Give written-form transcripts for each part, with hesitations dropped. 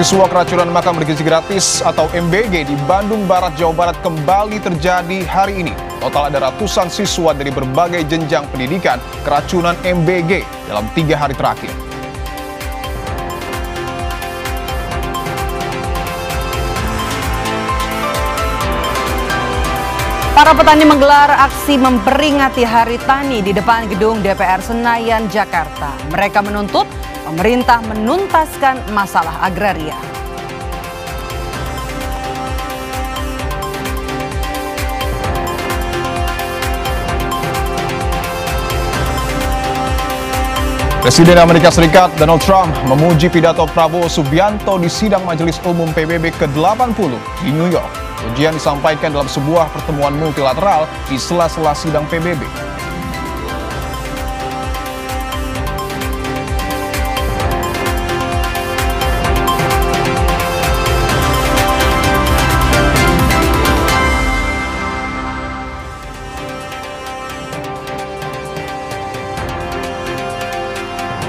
Siswa keracunan makan bergizi gratis atau MBG di Bandung Barat, Jawa Barat kembali terjadi hari ini. Total ada ratusan siswa dari berbagai jenjang pendidikan keracunan MBG dalam 3 hari terakhir. Para petani menggelar aksi memperingati Hari Tani di depan gedung DPR Senayan, Jakarta. Mereka menuntut pemerintah menuntaskan masalah agraria. Presiden Amerika Serikat Donald Trump memuji pidato Prabowo Subianto di sidang Majelis Umum PBB ke-80 di New York. Pujian disampaikan dalam sebuah pertemuan multilateral di sela-sela sidang PBB.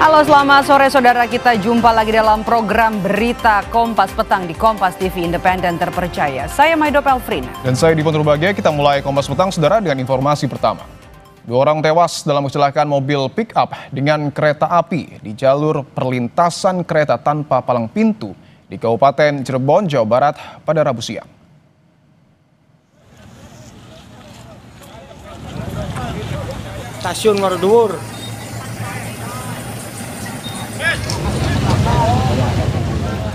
Halo, selamat sore saudara, kita jumpa lagi dalam program Berita Kompas Petang di Kompas TV Independen Terpercaya. Saya Maido Pelfrina. Dan saya Dipo Nurbahagia. Kita mulai Kompas Petang saudara dengan informasi pertama. 2 orang tewas dalam kecelakaan mobil pick-up dengan kereta api di jalur perlintasan kereta tanpa palang pintu di Kabupaten Cirebon, Jawa Barat pada Rabu siang. Stasiun Warudur.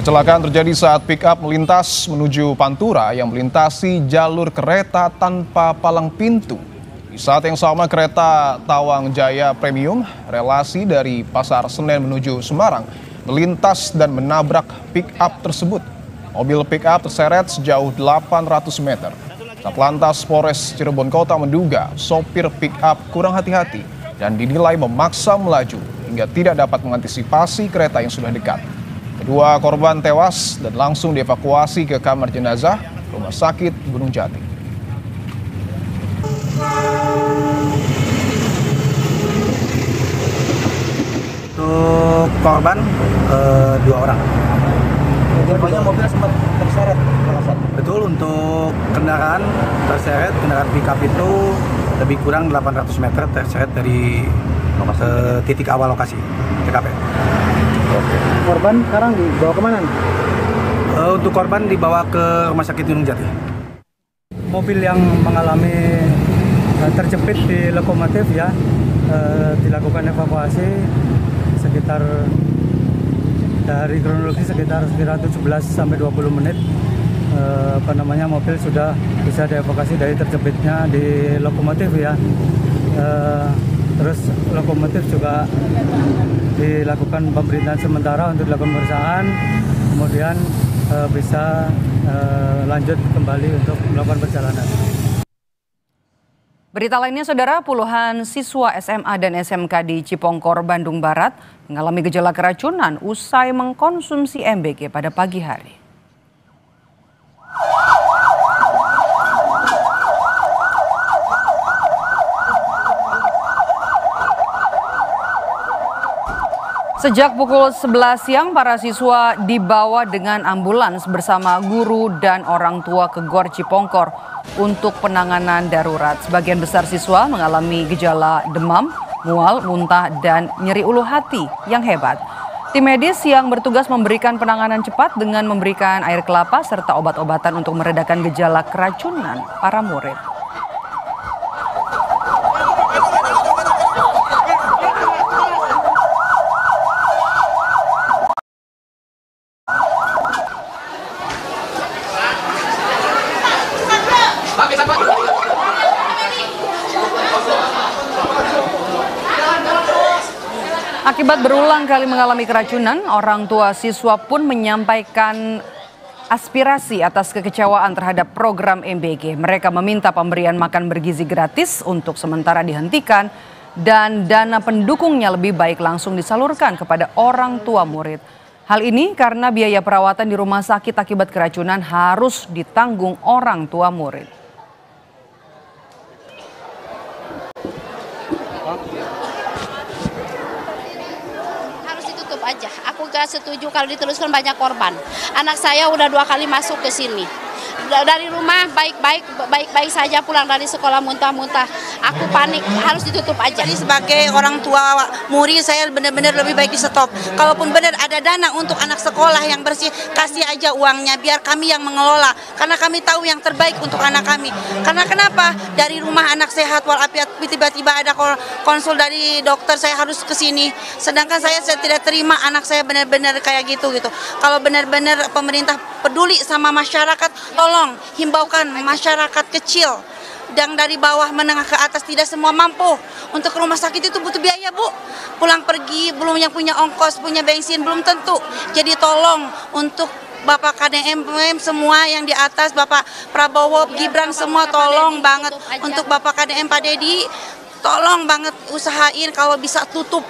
Kecelakaan terjadi saat pick-up melintas menuju Pantura yang melintasi jalur kereta tanpa palang pintu. Di saat yang sama kereta Tawang Jaya Premium relasi dari Pasar Senen menuju Semarang melintas dan menabrak pick-up tersebut. Mobil pick-up terseret sejauh 800 meter. Satlantas Polres Cirebon Kota menduga sopir pick-up kurang hati-hati dan dinilai memaksa melaju hingga tidak dapat mengantisipasi kereta yang sudah dekat. Kedua korban tewas dan langsung dievakuasi ke kamar jenazah Rumah Sakit Gunung Jati. Untuk korban 2 orang. Pokoknya mobil sempat terseret. Betul, untuk kendaraan terseret, kendaraan pick-up itu lebih kurang 800 meter terseret dari titik awal lokasi TKP. Korban sekarang dibawa kemana? Untuk korban dibawa ke Rumah Sakit Gunung Jati. Mobil yang mengalami terjepit di lokomotif ya, dilakukan evakuasi sekitar dari kronologi sekitar 17-20 menit. Mobil sudah bisa dievakuasi dari terjepitnya di lokomotif ya. Terus lokomotif juga dilakukan pemerintahan sementara untuk dilakukan pemeriksaan, kemudian bisa lanjut kembali untuk melakukan perjalanan. Berita lainnya saudara, puluhan siswa SMA dan SMK di Cipongkor, Bandung Barat mengalami gejala keracunan usai mengkonsumsi MBG pada pagi hari. Sejak pukul 11 siang, para siswa dibawa dengan ambulans bersama guru dan orang tua ke Gor Cipongkor untuk penanganan darurat. Sebagian besar siswa mengalami gejala demam, mual, muntah, dan nyeri ulu hati yang hebat. Tim medis yang bertugas memberikan penanganan cepat dengan memberikan air kelapa serta obat-obatan untuk meredakan gejala keracunan para murid. Akibat berulang kali mengalami keracunan, orang tua siswa pun menyampaikan aspirasi atas kekecewaan terhadap program MBG. Mereka meminta pemberian makan bergizi gratis untuk sementara dihentikan dan dana pendukungnya lebih baik langsung disalurkan kepada orang tua murid. Hal ini karena biaya perawatan di rumah sakit akibat keracunan harus ditanggung orang tua murid. Harus ditutup. tutup aja. Aku gak setuju kalau diteruskan banyak korban. Anak saya udah 2 kali masuk ke sini. Dari rumah baik-baik saja, pulang dari sekolah muntah-muntah. Aku panik, harus ditutup aja. Jadi sebagai orang tua murid, saya benar-benar lebih baik di stop. Kalaupun benar ada dana untuk anak sekolah yang bersih, kasih aja uangnya biar kami yang mengelola. Karena kami tahu yang terbaik untuk anak kami. Karena kenapa? Dari rumah anak sehat walafiat, tiba-tiba ada konsul dari dokter, saya harus ke sini. Sedangkan saya tidak terima anak saya benar-benar kayak gitu. Kalau benar-benar pemerintah peduli sama masyarakat, tolong himbaukan masyarakat kecil dan dari bawah menengah ke atas, tidak semua mampu untuk ke rumah sakit itu butuh biaya, Bu. Pulang pergi belum yang punya ongkos, punya bensin belum tentu. Jadi tolong untuk Bapak KDM semua yang di atas, Bapak Prabowo, Gibran semua tolong banget untuk Bapak KDM Pak Dedi, tolong banget usahain kalau bisa tutup.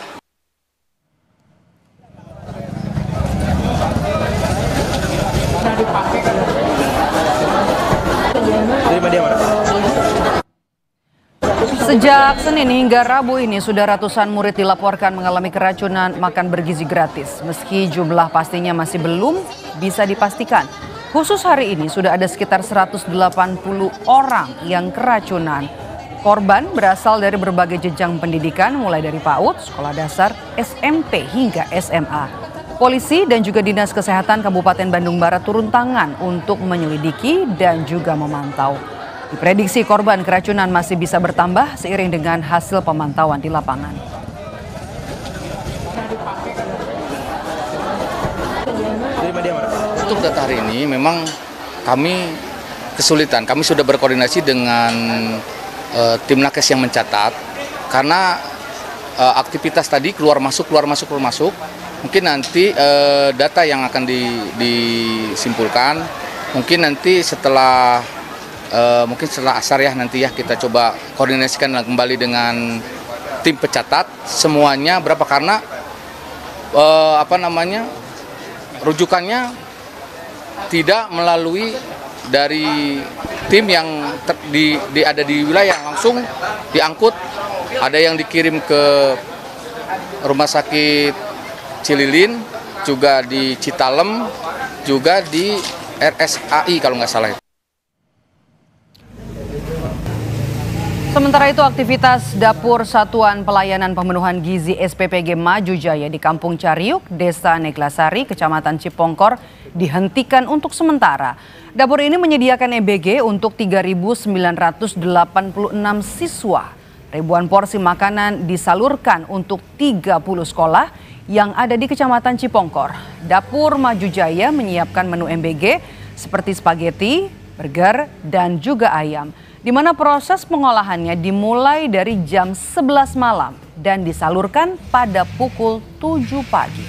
Sejak Senin hingga Rabu ini sudah ratusan murid dilaporkan mengalami keracunan makan bergizi gratis. Meski jumlah pastinya masih belum bisa dipastikan. Khusus hari ini sudah ada sekitar 180 orang yang keracunan. Korban berasal dari berbagai jenjang pendidikan mulai dari PAUD, sekolah dasar, SMP hingga SMA. Polisi dan juga Dinas Kesehatan Kabupaten Bandung Barat turun tangan untuk menyelidiki dan juga memantau. Diprediksi korban keracunan masih bisa bertambah seiring dengan hasil pemantauan di lapangan. Untuk data hari ini memang kami kesulitan. Kami sudah berkoordinasi dengan tim Nakes yang mencatat karena aktivitas tadi keluar masuk. Mungkin nanti data yang akan disimpulkan mungkin nanti setelah asar ya, nanti ya kita coba koordinasikan kembali dengan tim pencatat semuanya berapa, karena rujukannya tidak melalui dari tim yang ada di wilayah, langsung diangkut, ada yang dikirim ke rumah sakit Cililin, juga di Citalem, juga di RSAI kalau nggak salah. Sementara itu aktivitas Dapur Satuan Pelayanan Pemenuhan Gizi SPPG Maju Jaya di Kampung Cariuk, Desa Neglasari, Kecamatan Cipongkor dihentikan untuk sementara. Dapur ini menyediakan EBG untuk 3.986 siswa. Ribuan porsi makanan disalurkan untuk 30 sekolah yang ada di Kecamatan Cipongkor. Dapur Maju Jaya menyiapkan menu MBG seperti spaghetti, burger, dan juga ayam, di mana proses pengolahannya dimulai dari jam 11 malam dan disalurkan pada pukul 7 pagi.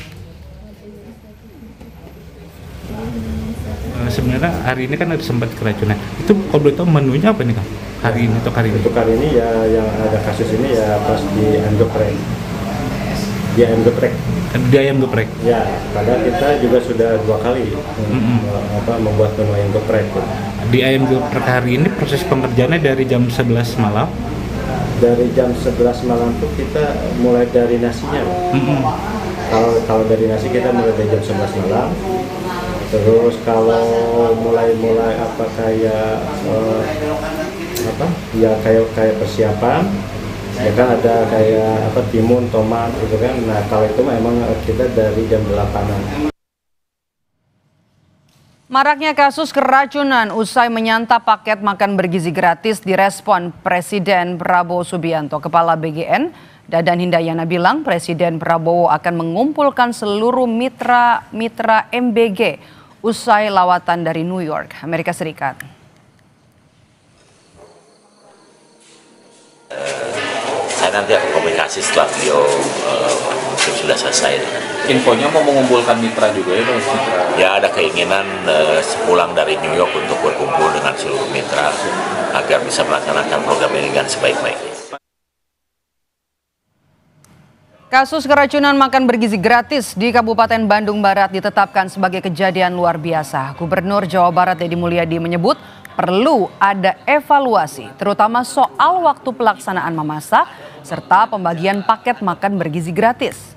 Sebenarnya hari ini kan ada sempat keracunan. Itu kalau boleh tahu menunya apa nih, Kang? Hari ini atau hari ini? Untuk kali ini ya yang ada kasus ini ya pas di ayam geprek. Di ayam geprek. Di ayam geprek. Ya, padahal kita juga sudah 2 kali membuat menu ayam geprek. Di ayam geprek hari ini proses pengerjaannya dari jam 11 malam. Dari jam 11 malam tuh kita mulai dari nasinya. Kalau dari nasi kita mulai dari jam 11 malam. Terus kalau mulai kayak persiapan, ya kan ada kayak timun, tomat gitu kan. Nah kalau itu memang kita dari jam 8-an. Maraknya kasus keracunan usai menyantap paket makan bergizi gratis direspon Presiden Prabowo Subianto. Kepala BGN Dadan Hindayana bilang Presiden Prabowo akan mengumpulkan seluruh mitra MBG usai lawatan dari New York, Amerika Serikat. Saya nanti akan komunikasi setelah beliau sudah selesai. Infonya mau mengumpulkan mitra juga ya, mitra. Ya ada keinginan sepulang dari New York untuk berkumpul dengan seluruh mitra agar bisa melaksanakan program ini dengan sebaik-baiknya. Kasus keracunan makan bergizi gratis di Kabupaten Bandung Barat ditetapkan sebagai kejadian luar biasa. Gubernur Jawa Barat Deddy Mulyadi menyebut perlu ada evaluasi, terutama soal waktu pelaksanaan memasak serta pembagian paket makan bergizi gratis.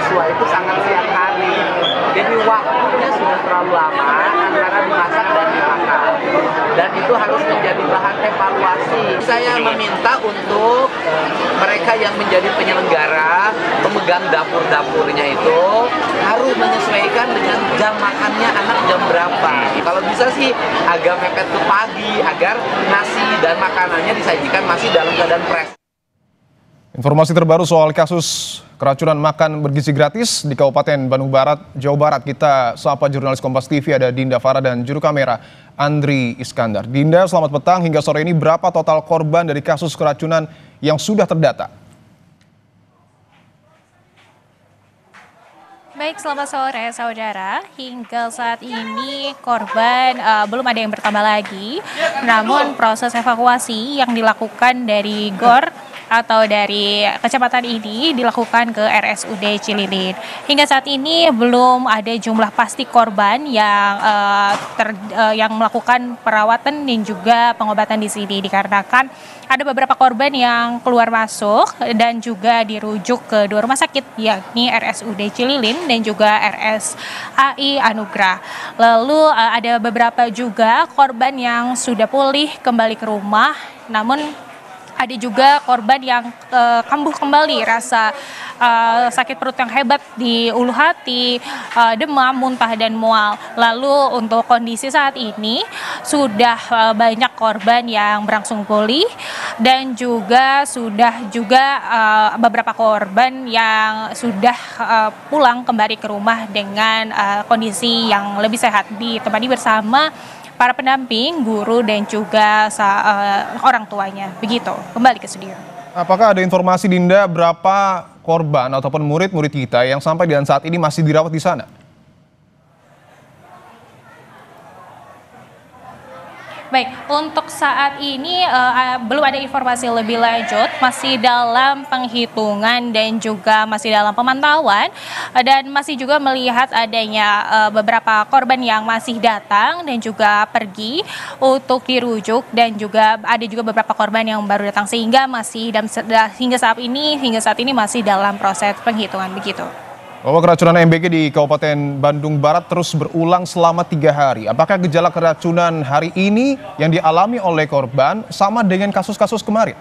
siswa itu sangat siang hari. Jadi waktunya sudah terlalu lama antara dimasak dan dimakan. Dan itu harus menjadi bahan evaluasi. Saya meminta untuk mereka yang menjadi penyelenggara, pemegang dapur-dapurnya itu harus menyesuaikan dengan jam makannya anak jam berapa. Kalau bisa sih agak mepet ke pagi agar nasi dan makanannya disajikan masih dalam keadaan fresh. Informasi terbaru soal kasus keracunan makan bergizi gratis di Kabupaten Bandung Barat, Jawa Barat. Kita sapa jurnalis Kompas TV ada Dinda Farah dan juru kamera Andri Iskandar. Dinda, selamat petang. Hingga sore ini berapa total korban dari kasus keracunan yang sudah terdata? Baik, selamat sore saudara. Hingga saat ini korban belum ada yang bertambah lagi. Namun proses evakuasi yang dilakukan dari GOR atau dari kecamatan ini dilakukan ke RSUD Cililin. Hingga saat ini belum ada jumlah pasti korban yang melakukan perawatan dan juga pengobatan di sini, dikarenakan ada beberapa korban yang keluar masuk dan juga dirujuk ke dua rumah sakit, yakni RSUD Cililin dan juga RSAI Anugrah. Lalu ada beberapa juga korban yang sudah pulih kembali ke rumah, namun ada juga korban yang kambuh kembali rasa sakit perut yang hebat di ulu hati, demam, muntah, dan mual. Lalu untuk kondisi saat ini sudah banyak korban yang berangsur pulih dan juga beberapa korban yang sudah pulang kembali ke rumah dengan kondisi yang lebih sehat, ditemani bersama para pendamping, guru, dan juga orang tuanya. Begitu, kembali ke studio. Apakah ada informasi, Dinda, berapa korban ataupun murid-murid kita yang sampai dan saat ini masih dirawat di sana? Baik, untuk saat ini belum ada informasi lebih lanjut, masih dalam penghitungan dan juga masih dalam pemantauan, dan masih juga melihat adanya beberapa korban yang masih datang dan juga pergi untuk dirujuk, dan juga ada juga beberapa korban yang baru datang, sehingga hingga saat ini masih dalam proses penghitungan begitu. Bahwa keracunan MBG di Kabupaten Bandung Barat terus berulang selama 3 hari. Apakah gejala keracunan hari ini yang dialami oleh korban sama dengan kasus-kasus kemarin?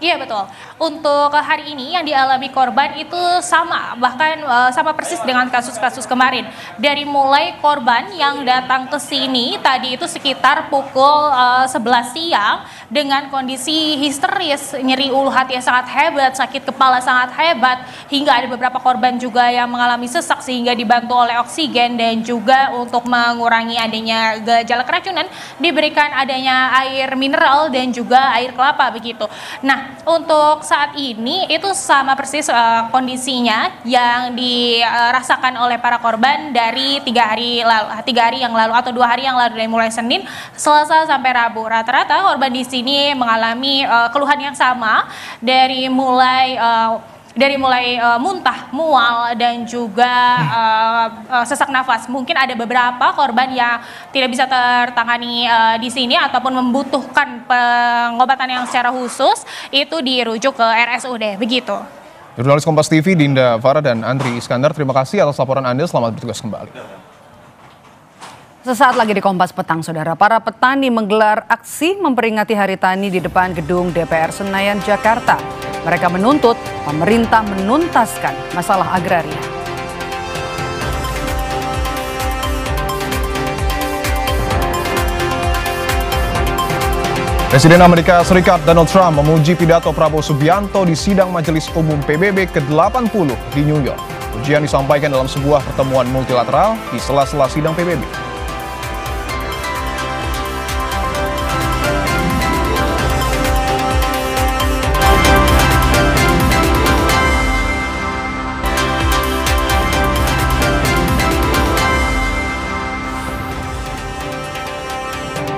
Iya, betul. Untuk hari ini yang dialami korban itu sama, bahkan sama persis dengan kasus-kasus kemarin. Dari mulai korban yang datang ke sini tadi itu sekitar pukul 11 siang dengan kondisi histeris, nyeri ulu hati yang sangat hebat, sakit kepala sangat hebat, hingga ada beberapa korban juga yang mengalami sesak sehingga dibantu oleh oksigen, dan juga untuk mengurangi adanya gejala keracunan diberikan adanya air mineral dan juga air kelapa begitu. Nah, untuk saat ini itu sama persis kondisinya yang dirasakan oleh para korban dari 3 hari yang lalu atau 2 hari yang lalu, dari mulai Senin, Selasa sampai Rabu. Rata-rata korban di sini mengalami keluhan yang sama, dari mulai muntah, mual, dan juga sesak nafas. Mungkin ada beberapa korban yang tidak bisa tertangani di sini ataupun membutuhkan pengobatan yang secara khusus, itu dirujuk ke RSUD, begitu. Jurnalis Kompas TV Dinda Farah dan Andri Iskandar, terima kasih atas laporan Anda. Selamat bertugas kembali. Sesaat lagi di Kompas Petang, saudara. Para petani menggelar aksi memperingati Hari Tani di depan gedung DPR Senayan, Jakarta. Mereka menuntut pemerintah menuntaskan masalah agraria. Presiden Amerika Serikat Donald Trump memuji pidato Prabowo Subianto di sidang Majelis Umum PBB ke-80 di New York. Pujian disampaikan dalam sebuah pertemuan multilateral di sela-sela sidang PBB.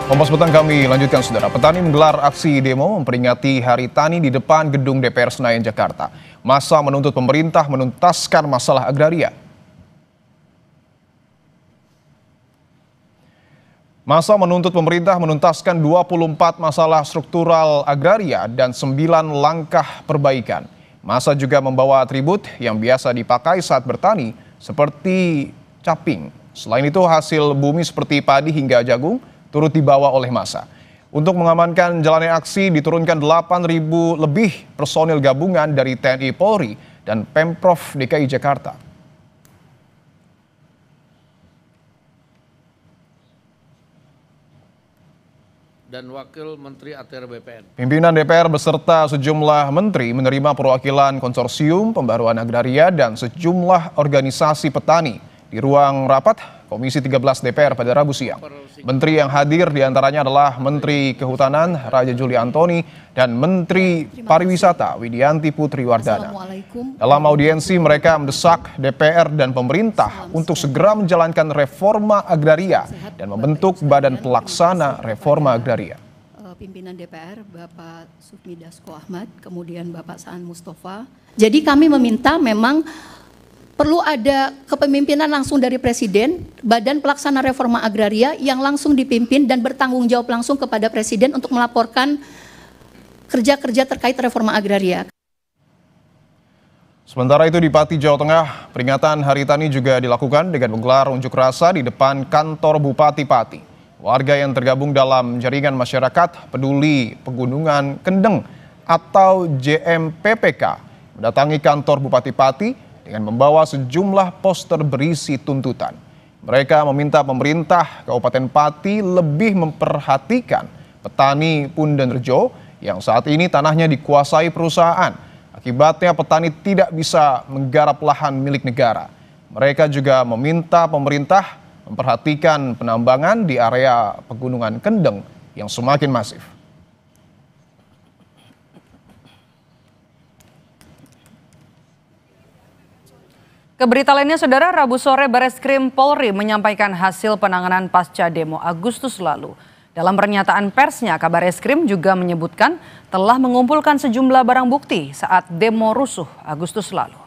Kompas Petang kami lanjutkan, saudara. Petani menggelar aksi demo memperingati Hari Tani di depan gedung DPR Senayan, Jakarta. Massa menuntut pemerintah menuntaskan masalah agraria. Massa menuntut pemerintah menuntaskan 24 masalah struktural agraria dan 9 langkah perbaikan. Massa juga membawa atribut yang biasa dipakai saat bertani seperti caping. Selain itu hasil bumi seperti padi hingga jagung turut dibawa oleh Massa. Untuk mengamankan jalannya aksi diturunkan 8.000 lebih personil gabungan dari TNI Polri dan Pemprov DKI Jakarta. Dan Wakil Menteri ATR BPN. Pimpinan DPR beserta sejumlah menteri menerima perwakilan konsorsium pembaruan agraria dan sejumlah organisasi petani di ruang rapat Komisi 13 DPR pada Rabu siang. Menteri yang hadir diantaranya adalah Menteri Kehutanan Raja Juli Antoni dan Menteri Pariwisata Widianti Putri Wardana. Dalam audiensi mereka mendesak DPR dan pemerintah untuk segera menjalankan reforma agraria dan membentuk badan pelaksana reforma agraria. Pimpinan DPR Bapak Sufmi Dasko Ahmad, kemudian Bapak Saan Mustafa. Jadi kami meminta memang perlu ada kepemimpinan langsung dari Presiden, Badan Pelaksana Reforma Agraria yang langsung dipimpin dan bertanggung jawab langsung kepada Presiden untuk melaporkan kerja-kerja terkait reforma agraria. Sementara itu di Pati, Jawa Tengah, peringatan Hari Tani juga dilakukan dengan menggelar unjuk rasa di depan kantor Bupati Pati. Warga yang tergabung dalam Jaringan Masyarakat Peduli Pegunungan Kendeng atau JMPPK mendatangi kantor Bupati Pati dengan membawa sejumlah poster berisi tuntutan. Mereka meminta pemerintah Kabupaten Pati lebih memperhatikan petani Punden Rejo yang saat ini tanahnya dikuasai perusahaan. Akibatnya petani tidak bisa menggarap lahan milik negara. Mereka juga meminta pemerintah memperhatikan penambangan di area Pegunungan Kendeng yang semakin masif. Keberita lainnya, Saudara, Rabu sore Bareskrim Polri menyampaikan hasil penanganan pasca demo Agustus lalu. Dalam pernyataan persnya, Kabareskrim juga menyebutkan telah mengumpulkan sejumlah barang bukti saat demo rusuh Agustus lalu.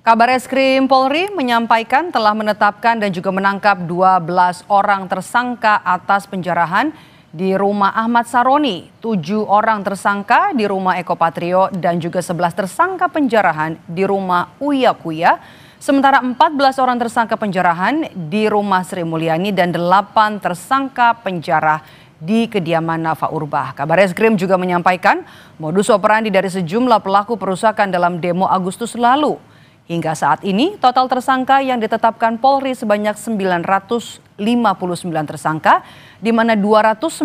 Kabareskrim Polri menyampaikan telah menetapkan dan juga menangkap 12 orang tersangka atas penjarahan di rumah Ahmad Saroni, 7 orang tersangka di rumah Eko Patrio, dan juga 11 tersangka penjarahan di rumah Uya Kuya, sementara 14 orang tersangka penjarahan di rumah Sri Mulyani dan 8 tersangka penjara di kediaman Nafa Urbah. Kabareskrim juga menyampaikan modus operandi dari sejumlah pelaku perusakan dalam demo Agustus lalu. Hingga saat ini, total tersangka yang ditetapkan Polri sebanyak 959 tersangka, di mana 295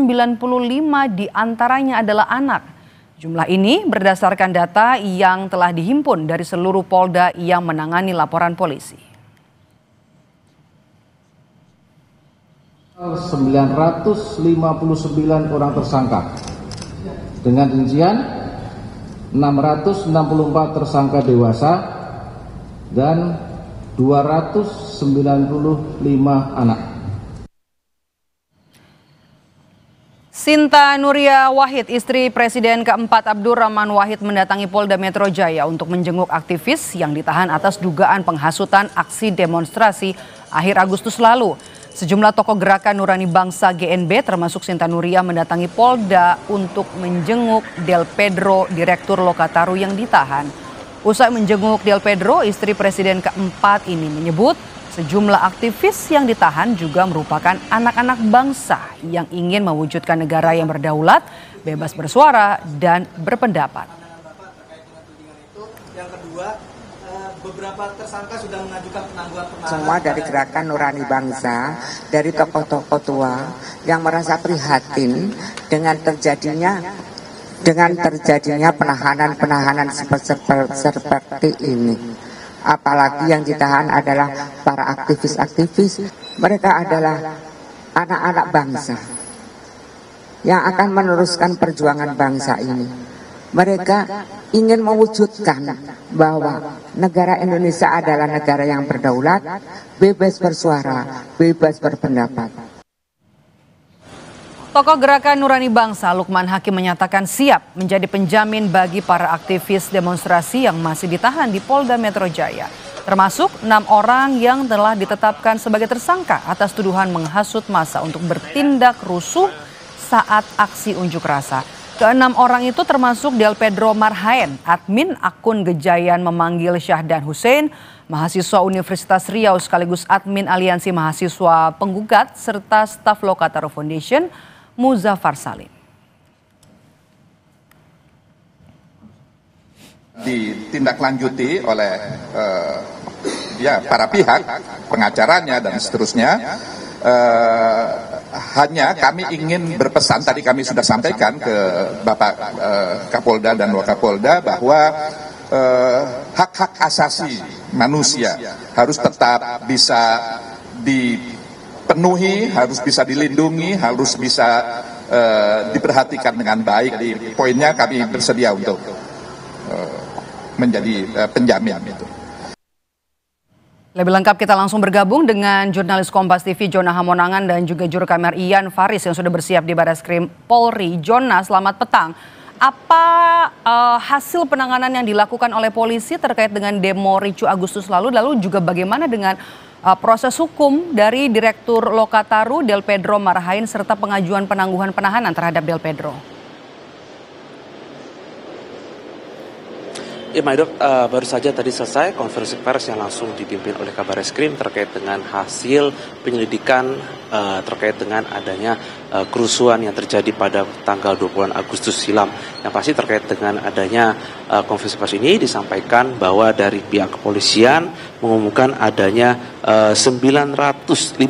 diantaranya adalah anak. Jumlah ini berdasarkan data yang telah dihimpun dari seluruh Polda yang menangani laporan polisi. 959 orang tersangka, dengan rincian 664 tersangka dewasa dan 295 anak. Sinta Nuria Wahid, istri Presiden keempat Abdurrahman Wahid, mendatangi Polda Metro Jaya untuk menjenguk aktivis yang ditahan atas dugaan penghasutan aksi demonstrasi akhir Agustus lalu. Sejumlah tokoh Gerakan Nurani Bangsa GNB termasuk Sinta Nuria mendatangi Polda untuk menjenguk Del Pedro, Direktur Lokataru yang ditahan. Usai menjenguk Del Pedro, istri Presiden keempat ini menyebut sejumlah aktivis yang ditahan juga merupakan anak-anak bangsa yang ingin mewujudkan negara yang berdaulat, bebas bersuara, dan berpendapat. Yang kedua, beberapa tersangka sudah mengajukan penangguhan penahanan. Semua dari Gerakan Nurani Bangsa, dari tokoh-tokoh tua yang merasa prihatin dengan terjadinya penahanan seperti ini. Apalagi yang ditahan adalah para aktivis-aktivis. Mereka adalah anak-anak bangsa yang akan meneruskan perjuangan bangsa ini. Mereka ingin mewujudkan bahwa negara Indonesia adalah negara yang berdaulat, bebas bersuara, bebas berpendapat. Tokoh Gerakan Nurani Bangsa Lukman Hakim menyatakan siap menjadi penjamin bagi para aktivis demonstrasi yang masih ditahan di Polda Metro Jaya. termasuk 6 orang yang telah ditetapkan sebagai tersangka atas tuduhan menghasut massa untuk bertindak rusuh saat aksi unjuk rasa. Ke-6 orang itu termasuk Del Pedro Marhaen, admin akun Gejayan Memanggil Syahdan Hussein, mahasiswa Universitas Riau sekaligus admin Aliansi Mahasiswa Penggugat, serta staf Lokataru Foundation, Muzaffar Salim. Ditindaklanjuti oleh para pihak, pengacaranya dan seterusnya. Hanya kami ingin berpesan, tadi kami sudah sampaikan ke Bapak Kapolda dan Wakapolda bahwa hak-hak asasi manusia harus tetap bisa dipenuhi, harus bisa dilindungi, harus bisa diperhatikan dengan baik. Di poinnya kami bersedia untuk menjadi penjamin itu. Lebih lengkap kita langsung bergabung dengan jurnalis Kompas TV Jona Hamonangan dan juga juru kamera Ian Faris yang sudah bersiap di Barreskrim Polri. Jona, selamat petang. Apa hasil penanganan yang dilakukan oleh polisi terkait dengan demo ricuh Agustus lalu juga bagaimana dengan proses hukum dari Direktur Lokataru Del Pedro Marhaen serta pengajuan penangguhan penahanan terhadap Del Pedro? Ya, Maidok, baru saja tadi selesai konferensi pers yang langsung dipimpin oleh Kabarreskrim terkait dengan hasil penyelidikan terkait dengan adanya kerusuhan yang terjadi pada tanggal 20 Agustus silam. Yang pasti terkait dengan adanya konferensi pers ini disampaikan bahwa dari pihak kepolisian mengumumkan adanya 959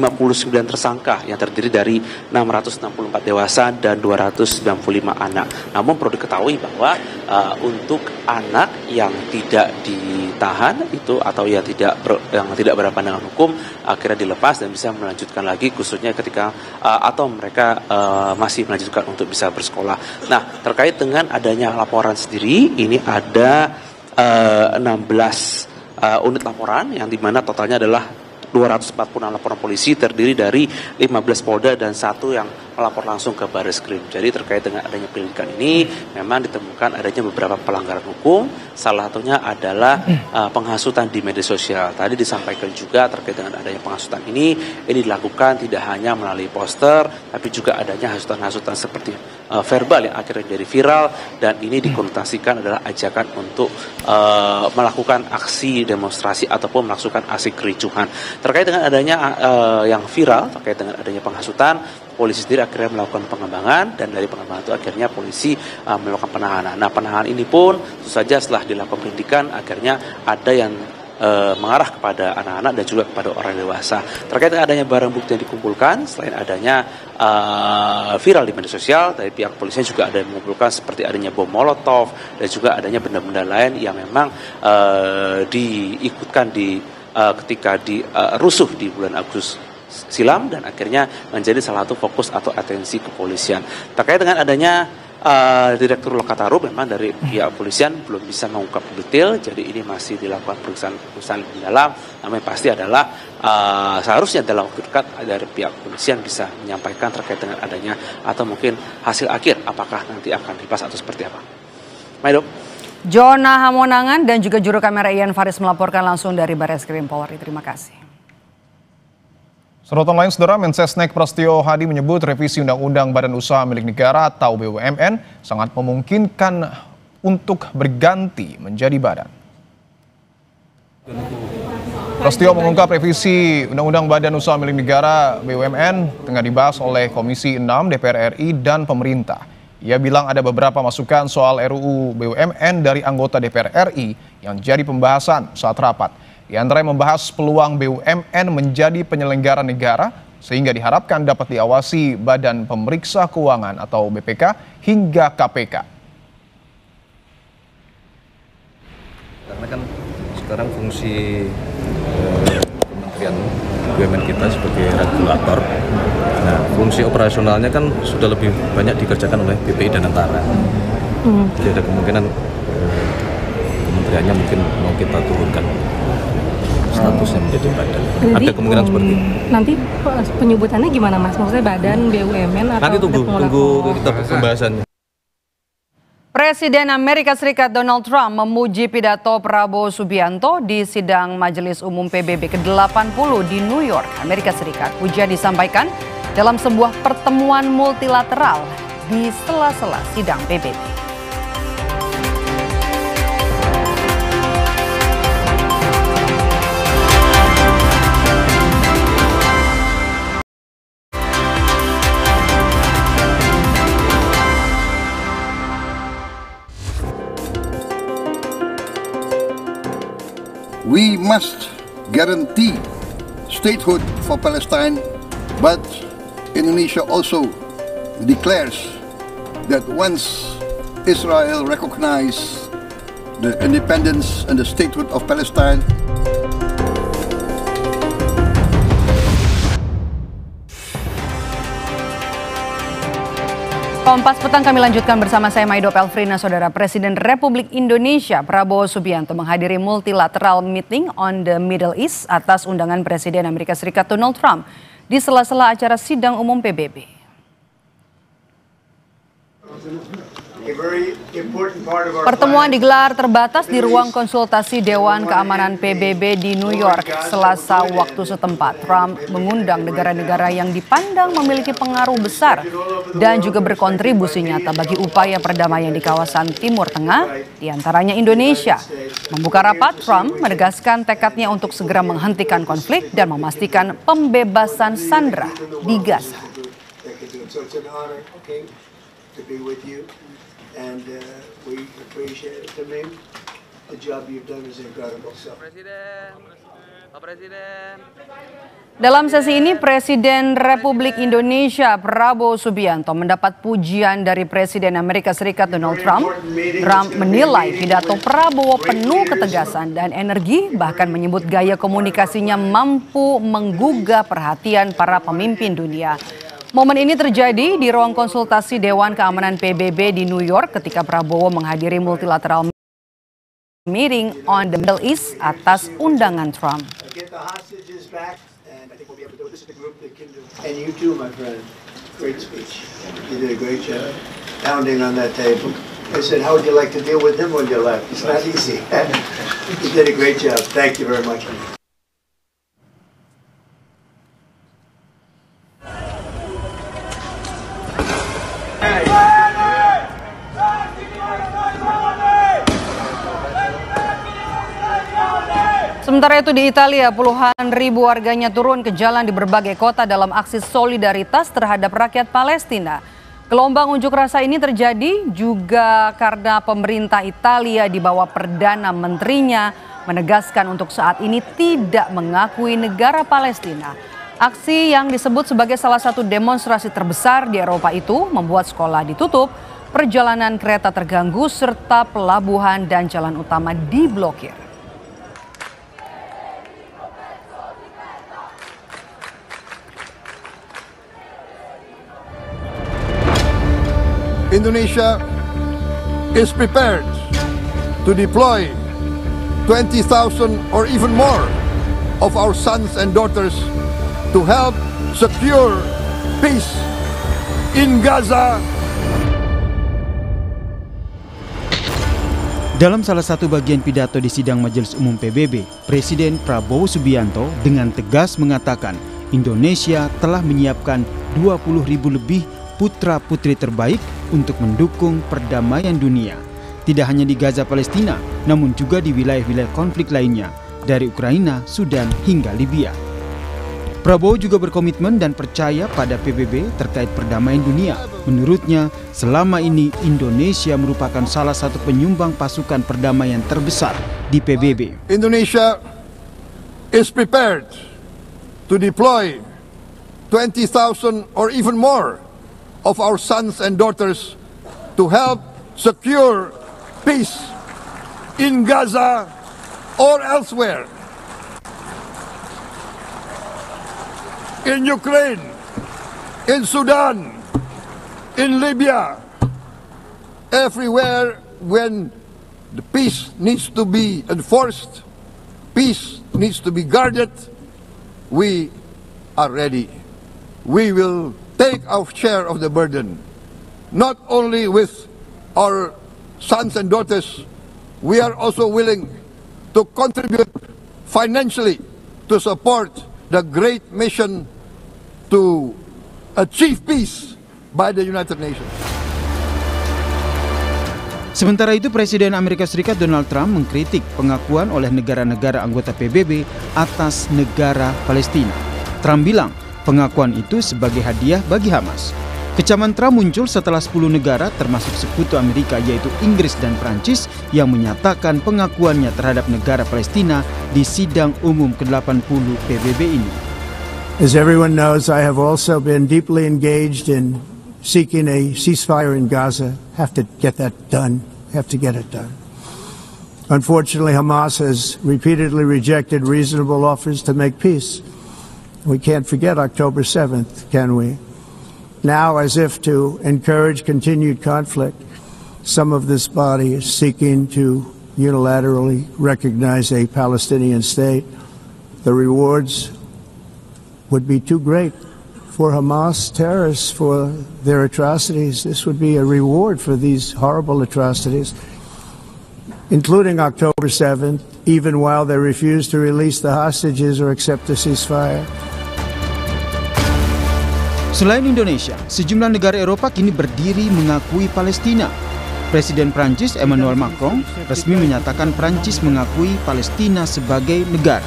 tersangka yang terdiri dari 664 dewasa dan 295 anak. Namun perlu diketahui bahwa untuk anak yang tidak ditahan itu atau yang tidak berhadapan dengan hukum akhirnya dilepas dan bisa melanjutkan lagi khususnya ketika atau mereka masih melanjutkan untuk bisa bersekolah. Nah, terkait dengan adanya laporan sendiri ini ada 16 unit laporan yang dimana totalnya adalah 246 laporan polisi terdiri dari 15 Polda dan 1 yang melapor langsung ke Barreskrim. Jadi terkait dengan adanya penyelidikan ini memang ditemukan adanya beberapa pelanggaran hukum. Salah satunya adalah penghasutan di media sosial. Tadi disampaikan juga terkait dengan adanya penghasutan ini dilakukan tidak hanya melalui poster tapi juga adanya hasutan-hasutan seperti verbal yang akhirnya jadi viral dan ini dikonotasikan adalah ajakan untuk melakukan aksi demonstrasi ataupun melakukan aksi kericuhan. Terkait dengan adanya yang viral terkait dengan adanya penghasutan, polisi sendiri akhirnya melakukan pengembangan dan dari pengembangan itu akhirnya polisi melakukan penahanan. Nah, penahanan ini pun tentu saja setelah dilakukan penyidikan akhirnya ada yang mengarah kepada anak-anak dan juga kepada orang dewasa. Terkait dengan adanya barang bukti yang dikumpulkan, selain adanya viral di media sosial, dari pihak kepolisian juga ada yang mengumpulkan seperti adanya bom molotov dan juga adanya benda-benda lain yang memang diikutkan ketika rusuh di bulan Agustus silam dan akhirnya menjadi salah satu fokus atau atensi kepolisian. Terkait dengan adanya Direktur Lokataru memang dari pihak kepolisian belum bisa mengungkap detail, jadi ini masih dilakukan pemeriksaan mendalam. Namun yang pasti adalah seharusnya dalam waktu dekat dari pihak kepolisian bisa menyampaikan terkait dengan adanya atau mungkin hasil akhir apakah nanti akan dilepas atau seperti apa. Maidok. Jona Hamonangan dan juga juru kamera Ian Faris melaporkan langsung dari Barreskrim Polri. Terima kasih. Sorotan lain, Saudara, Mensesnek Prasetyo Hadi menyebut revisi Undang-Undang Badan Usaha Milik Negara atau BUMN sangat memungkinkan untuk berganti menjadi badan. Prasetyo mengungkap revisi Undang-Undang Badan Usaha Milik Negara BUMN tengah dibahas oleh Komisi 6 DPR RI dan pemerintah. Ia bilang ada beberapa masukan soal RUU BUMN dari anggota DPR RI yang jadi pembahasan saat rapat. Di antara membahas peluang BUMN menjadi penyelenggara negara sehingga diharapkan dapat diawasi Badan Pemeriksa Keuangan atau BPK hingga KPK. Karena kan sekarang fungsi Kementerian BUMN kita sebagai regulator, nah fungsi operasionalnya kan sudah lebih banyak dikerjakan oleh BPI dan Antara. Jadi ada kemungkinan kementeriannya mungkin mau kita turunkan statusnya menjadi badan. Nanti, ada kemungkinan seperti itu. Nanti penyebutannya gimana, Mas? Maksudnya badan BUMN atau nanti tunggu kita pembahasannya. Presiden Amerika Serikat Donald Trump memuji pidato Prabowo Subianto di sidang Majelis Umum PBB ke-80 di New York, Amerika Serikat. Pujian disampaikan dalam sebuah pertemuan multilateral di sela-sela sidang PBB. We must guarantee statehood for Palestine, but Indonesia also declares that once Israel recognizes the independence and the statehood of Palestine, Kompas Petang kami lanjutkan bersama saya Maido Pelfrina. Saudara, Presiden Republik Indonesia Prabowo Subianto menghadiri multilateral meeting on the Middle East atas undangan Presiden Amerika Serikat Donald Trump di sela-sela acara sidang umum PBB. Pertemuan digelar terbatas di ruang konsultasi Dewan Keamanan PBB di New York, Selasa waktu setempat. Trump mengundang negara-negara yang dipandang memiliki pengaruh besar dan juga berkontribusi nyata bagi upaya perdamaian di kawasan Timur Tengah, diantaranya Indonesia. Membuka rapat, Trump menegaskan tekadnya untuk segera menghentikan konflik dan memastikan pembebasan sandera di Gaza. And we appreciate it. Tamim, the job you've done is incredible. Dalam sesi ini, Presiden Republik Indonesia Prabowo Subianto mendapat pujian dari Presiden Amerika Serikat Donald Trump. Trump menilai pidato Prabowo penuh ketegasan dan energi, bahkan menyebut gaya komunikasinya mampu menggugah perhatian para pemimpin dunia. Momen ini terjadi di ruang konsultasi Dewan Keamanan PBB di New York ketika Prabowo menghadiri multilateral meeting on the Middle East atas undangan Trump. And you too, my friend. Great speech. You did a great job pounding on that table. I said, how would you like to deal with him when you left? It's not easy. You did a great job. Thank you very much. Sementara itu di Italia, puluhan ribu warganya turun ke jalan di berbagai kota dalam aksi solidaritas terhadap rakyat Palestina. Gelombang unjuk rasa ini terjadi juga karena pemerintah Italia di bawah Perdana Menterinya menegaskan untuk saat ini tidak mengakui negara Palestina. Aksi yang disebut sebagai salah satu demonstrasi terbesar di Eropa itu membuat sekolah ditutup, perjalanan kereta terganggu, serta pelabuhan dan jalan utama diblokir. Indonesia is prepared to deploy 20,000 or even more of our sons and daughters to help secure peace in Gaza. Dalam salah satu bagian pidato di sidang Majelis Umum PBB, Presiden Prabowo Subianto dengan tegas mengatakan Indonesia telah menyiapkan 20.000 lebih putra-putri terbaik untuk mendukung perdamaian dunia. Tidak hanya di Gaza Palestina, namun juga di wilayah-wilayah konflik lainnya, dari Ukraina, Sudan, hingga Libya. Prabowo juga berkomitmen dan percaya pada PBB terkait perdamaian dunia. Menurutnya, selama ini Indonesia merupakan salah satu penyumbang pasukan perdamaian terbesar di PBB. Indonesia is prepared to deploy 20,000 or even more of our sons and daughters to help secure peace in Gaza or elsewhere. In Ukraine, in Sudan, in Libya, everywhere when the peace needs to be enforced, peace needs to be guarded, we are ready. We will take our share of the burden, not only with our sons and daughters, we are also willing to contribute financially to support the great mission to achieve peace by the United Nations. Sementara itu, Presiden Amerika Serikat Donald Trump mengkritik pengakuan oleh negara-negara anggota PBB atas negara Palestina. Trump bilang pengakuan itu sebagai hadiah bagi Hamas. Kecaman Trump muncul setelah 10 negara termasuk sekutu Amerika yaitu Inggris dan Prancis yang menyatakan pengakuannya terhadap negara Palestina di sidang umum ke-80 PBB ini. As everyone knows, I have also been deeply engaged in seeking a ceasefire in Gaza. Have to get that done. Have to get it done. Unfortunately, Hamas has repeatedly rejected reasonable offers to make peace. We can't forget October 7th, can we? Now, as if to encourage continued conflict, some of this body is seeking to unilaterally recognize a Palestinian state. The rewards would be too great for Hamas terrorists for their atrocities. This would be a reward for these horrible atrocities, including October 7th, even while they refuse to release the hostages or accept a ceasefire. Selain Indonesia, sejumlah negara Eropa kini berdiri mengakui Palestina. Presiden Prancis Emmanuel Macron resmi menyatakan Prancis mengakui Palestina sebagai negara.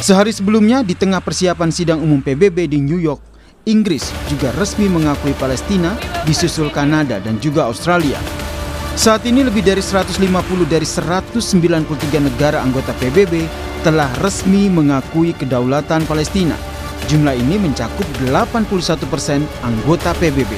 Sehari sebelumnya, di tengah persiapan sidang umum PBB di New York, Inggris juga resmi mengakui Palestina, disusul Kanada dan juga Australia. Saat ini lebih dari 150 dari 193 negara anggota PBB telah resmi mengakui kedaulatan Palestina. Jumlah ini mencakup 81% anggota PBB.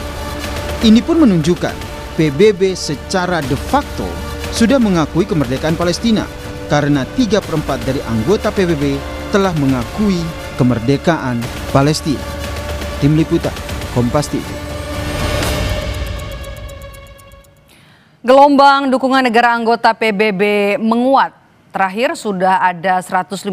Ini pun menunjukkan PBB secara de facto sudah mengakui kemerdekaan Palestina karena 3/4 dari anggota PBB telah mengakui kemerdekaan Palestina. Tim Liputan, Kompas TV. Gelombang dukungan negara anggota PBB menguat. Terakhir sudah ada 151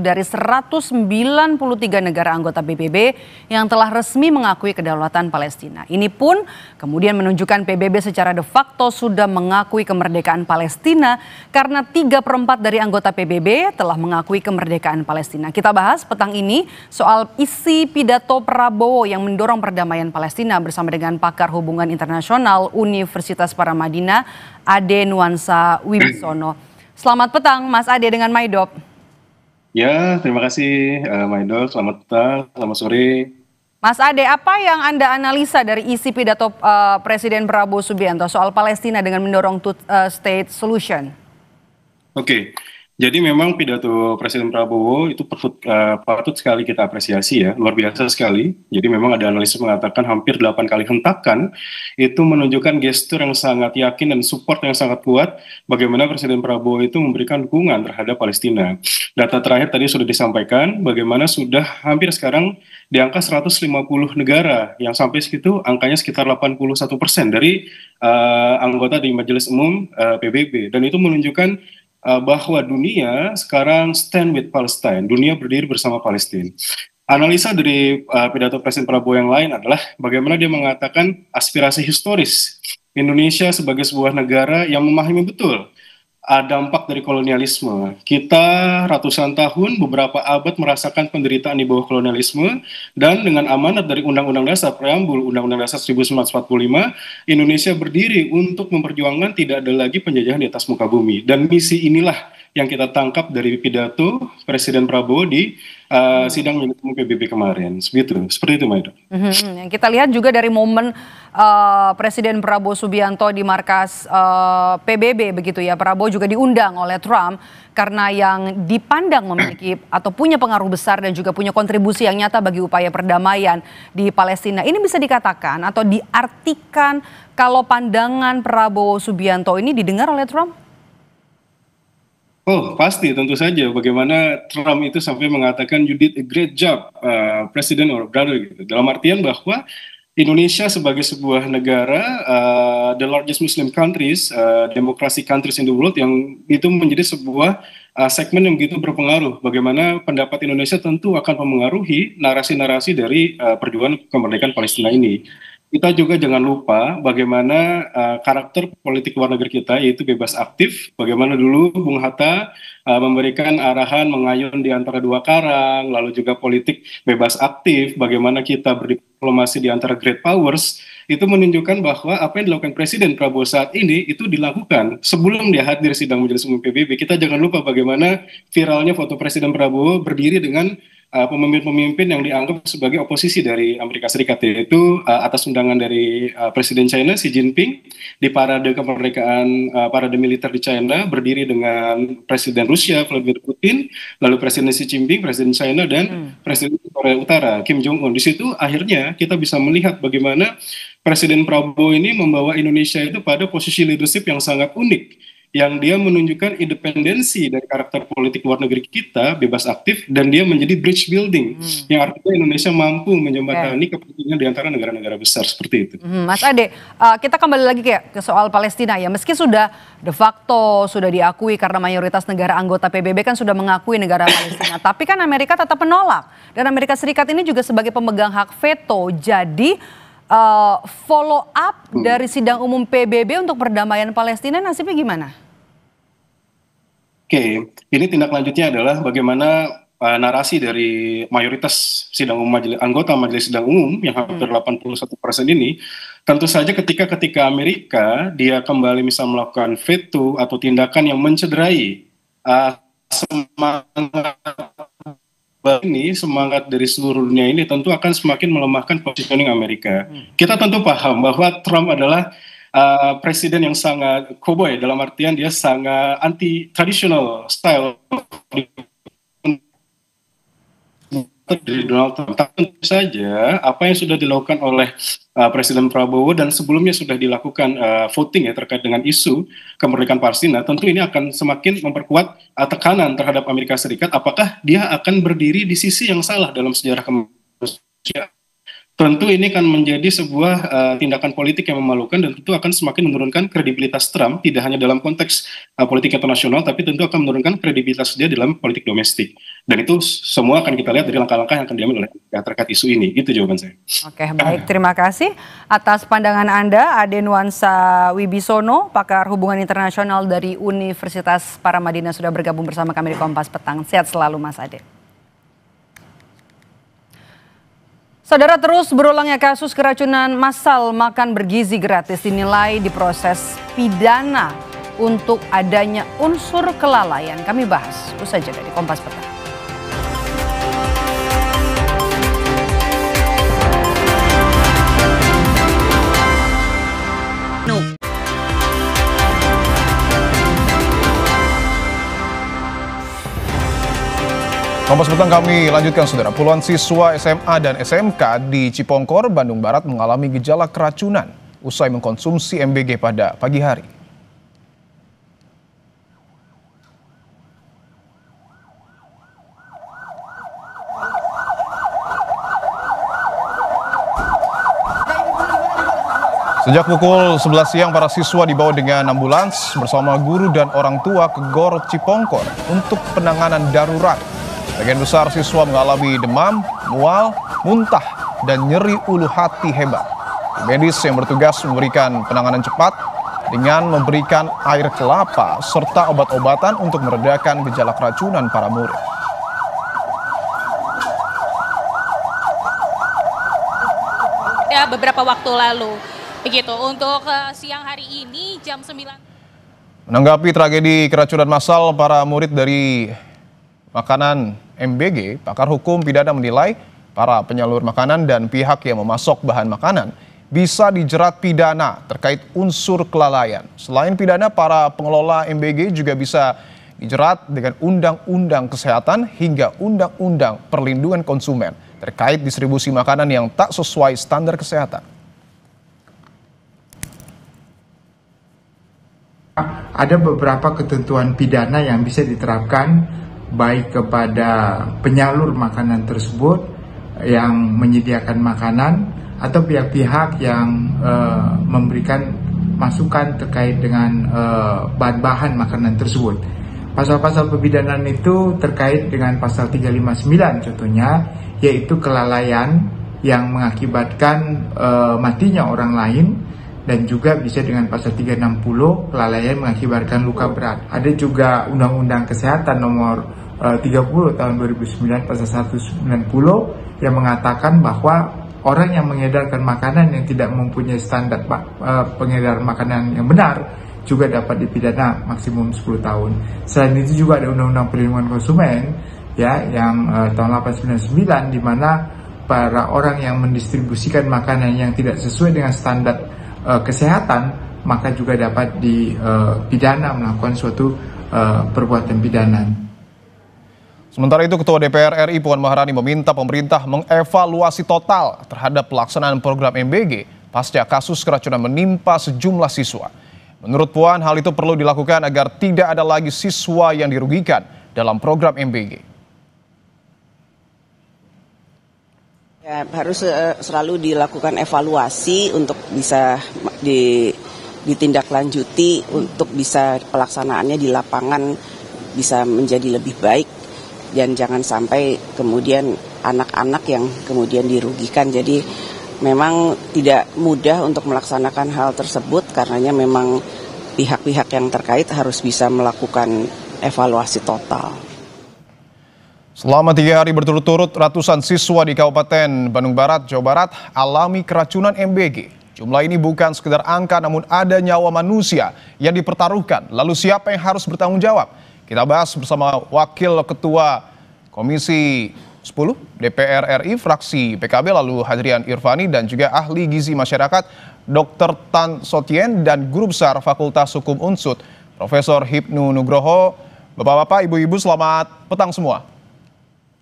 dari 193 negara anggota PBB yang telah resmi mengakui kedaulatan Palestina. Ini pun kemudian menunjukkan PBB secara de facto sudah mengakui kemerdekaan Palestina karena 3/4 dari anggota PBB telah mengakui kemerdekaan Palestina. Kita bahas petang ini soal isi pidato Prabowo yang mendorong perdamaian Palestina bersama dengan pakar hubungan internasional Universitas Paramadina, Ade Nuansa Wibisono. Selamat petang Mas Ade dengan Maidop. Ya, terima kasih Maidop. Selamat petang, selamat sore. Mas Ade, apa yang Anda analisa dari isi pidato Presiden Prabowo Subianto soal Palestina dengan mendorong two-state solution? Oke, jadi memang pidato Presiden Prabowo itu patut sekali kita apresiasi ya, luar biasa sekali. Jadi memang ada analisis mengatakan hampir 8 kali hentakan, itu menunjukkan gestur yang sangat yakin dan support yang sangat kuat bagaimana Presiden Prabowo itu memberikan dukungan terhadap Palestina. Data terakhir tadi sudah disampaikan bagaimana sudah hampir sekarang di angka 150 negara yang sampai segitu angkanya sekitar 81% dari anggota di Majelis Umum PBB, dan itu menunjukkan bahwa dunia sekarang stand with Palestine, dunia berdiri bersama Palestina. Analisa dari pidato Presiden Prabowo yang lain adalah bagaimana dia mengatakan aspirasi historis Indonesia sebagai sebuah negara yang memahami betul dampak dari kolonialisme. Kita ratusan tahun, beberapa abad merasakan penderitaan di bawah kolonialisme, dan dengan amanat dari Undang-Undang Dasar, preambul Undang-Undang Dasar 1945, Indonesia berdiri untuk memperjuangkan tidak ada lagi penjajahan di atas muka bumi. Dan misi inilah yang kita tangkap dari pidato Presiden Prabowo di sidang PBB kemarin. Seperti itu, Maido. Yang kita lihat juga dari momen Presiden Prabowo Subianto di markas PBB begitu ya. Prabowo juga diundang oleh Trump karena yang dipandang memiliki atau punya pengaruh besar dan juga punya kontribusi yang nyata bagi upaya perdamaian di Palestina. Ini bisa dikatakan atau diartikan kalau pandangan Prabowo Subianto ini didengar oleh Trump? Oh, pasti, tentu saja. Bagaimana Trump itu sampai mengatakan you did a great job, President or brother, gitu. Dalam artian bahwa Indonesia sebagai sebuah negara, the largest Muslim countries, democracy countries in the world, yang itu menjadi sebuah segmen yang begitu berpengaruh. Bagaimana pendapat Indonesia tentu akan mempengaruhi narasi-narasi dari perjuangan kemerdekaan Palestina ini. kita juga jangan lupa bagaimana karakter politik luar negeri kita, yaitu bebas aktif. Bagaimana dulu Bung Hatta memberikan arahan mengayun di antara dua karang, lalu juga politik bebas aktif, bagaimana kita berdiplomasi di antara great powers, itu menunjukkan bahwa apa yang dilakukan Presiden Prabowo saat ini itu dilakukan sebelum dia hadir sidang Majelis Umum PBB. Kita jangan lupa bagaimana viralnya foto Presiden Prabowo berdiri dengan pemimpin-pemimpin yang dianggap sebagai oposisi dari Amerika Serikat, yaitu atas undangan dari Presiden China Xi Jinping di parade kemerdekaan, parade militer di China, berdiri dengan Presiden Rusia Vladimir Putin, lalu Presiden Xi Jinping, Presiden China, dan Presiden Korea Utara Kim Jong-un. Di situ akhirnya kita bisa melihat bagaimana Presiden Prabowo ini membawa Indonesia itu pada posisi leadership yang sangat unik, yang dia menunjukkan independensi dari karakter politik luar negeri kita, bebas aktif, dan dia menjadi bridge building, yang artinya Indonesia mampu menjembatani kepentingan di antara negara-negara besar seperti itu. Mas Ade, kita kembali lagi ke soal Palestina ya. Meski sudah de facto sudah diakui karena mayoritas negara anggota PBB kan sudah mengakui negara Palestina, tapi kan Amerika tetap menolak, dan Amerika Serikat ini juga sebagai pemegang hak veto. Jadi follow up dari sidang umum PBB untuk perdamaian Palestina nasibnya gimana? Oke, ini tindak lanjutnya adalah bagaimana narasi dari mayoritas sidang umum anggota majelis sidang umum yang hampir 81% ini, tentu saja ketika Amerika dia kembali misal melakukan veto atau tindakan yang mencederai semangat dari seluruh dunia ini, tentu akan semakin melemahkan positioning Amerika. Kita tentu paham bahwa Trump adalah presiden yang sangat cowboy, dalam artian dia sangat anti-traditional style dari Donald Trump. Tentu saja apa yang sudah dilakukan oleh Presiden Prabowo dan sebelumnya sudah dilakukan voting ya terkait dengan isu kemerdekaan Palestina, tentu ini akan semakin memperkuat tekanan terhadap Amerika Serikat, apakah dia akan berdiri di sisi yang salah dalam sejarah kemanusiaan. Tentu ini akan menjadi sebuah tindakan politik yang memalukan dan tentu akan semakin menurunkan kredibilitas Trump, tidak hanya dalam konteks politik internasional, tapi tentu akan menurunkan kredibilitas dia dalam politik domestik. Dan itu semua akan kita lihat dari langkah-langkah yang akan diambil oleh terkait isu ini. Itu jawaban saya. Oke, baik. Terima kasih atas pandangan Anda, Ade Nuansa Wibisono, pakar hubungan internasional dari Universitas Paramadina, sudah bergabung bersama kami di Kompas Petang. Sehat selalu, Mas Ade. Saudara, terus berulangnya kasus keracunan massal makan bergizi gratis dinilai diproses pidana untuk adanya unsur kelalaian. Kami bahas usai jeda di Kompas Petang. Kompas Petang kami lanjutkan, saudara. Puluhan siswa SMA dan SMK di Cipongkor, Bandung Barat mengalami gejala keracunan usai mengkonsumsi MBG pada pagi hari. Sejak pukul 11 siang, para siswa dibawa dengan ambulans bersama guru dan orang tua ke GOR Cipongkor untuk penanganan darurat. Sebagian besar siswa mengalami demam, mual, muntah, dan nyeri ulu hati hebat. Medis yang bertugas memberikan penanganan cepat dengan memberikan air kelapa serta obat-obatan untuk meredakan gejala keracunan para murid. Ya, beberapa waktu lalu. Begitu, untuk siang hari ini jam 9. Menanggapi tragedi keracunan massal para murid dari makanan MBG, pakar hukum pidana menilai para penyalur makanan dan pihak yang memasok bahan makanan bisa dijerat pidana terkait unsur kelalaian. Selain pidana, para pengelola MBG juga bisa dijerat dengan Undang-Undang Kesehatan hingga Undang-Undang Perlindungan Konsumen terkait distribusi makanan yang tak sesuai standar kesehatan. Ada beberapa ketentuan pidana yang bisa diterapkan baik kepada penyalur makanan tersebut yang menyediakan makanan atau pihak-pihak yang memberikan masukan terkait dengan bahan-bahan makanan tersebut. Pasal-pasal pemidanaan itu terkait dengan pasal 359 contohnya, yaitu kelalaian yang mengakibatkan matinya orang lain, dan juga bisa dengan pasal 360 kelalaian mengakibatkan luka berat. Ada juga Undang-Undang Kesehatan nomor 30 tahun 2009 pasal 190 yang mengatakan bahwa orang yang mengedarkan makanan yang tidak mempunyai standar pengedaran makanan yang benar juga dapat dipidana maksimum 10 tahun. Selain itu juga ada Undang-Undang Perlindungan Konsumen ya yang tahun 899 di mana para orang yang mendistribusikan makanan yang tidak sesuai dengan standar kesehatan maka juga dapat dipidana melakukan suatu perbuatan pidana. Sementara itu, Ketua DPR RI Puan Maharani meminta pemerintah mengevaluasi total terhadap pelaksanaan program MBG pasca kasus keracunan menimpa sejumlah siswa. Menurut Puan, hal itu perlu dilakukan agar tidak ada lagi siswa yang dirugikan dalam program MBG. Ya, harus selalu dilakukan evaluasi untuk bisa ditindaklanjuti untuk bisa pelaksanaannya di lapangan bisa menjadi lebih baik dan jangan sampai kemudian anak-anak yang kemudian dirugikan. Jadi memang tidak mudah untuk melaksanakan hal tersebut karenanya memang pihak-pihak yang terkait harus bisa melakukan evaluasi total. Selama 3 hari berturut-turut, ratusan siswa di Kabupaten Bandung Barat, Jawa Barat alami keracunan MBG. Jumlah ini bukan sekedar angka, namun ada nyawa manusia yang dipertaruhkan. Lalu siapa yang harus bertanggung jawab? Kita bahas bersama Wakil Ketua Komisi 10 DPR RI, fraksi PKB, lalu Hadrian Irvani, dan juga ahli gizi masyarakat, Dr. Tan Sotien, dan Guru Besar Fakultas Hukum Unsud, Profesor Hipnu Nugroho. Bapak-bapak, ibu-ibu, selamat petang semua.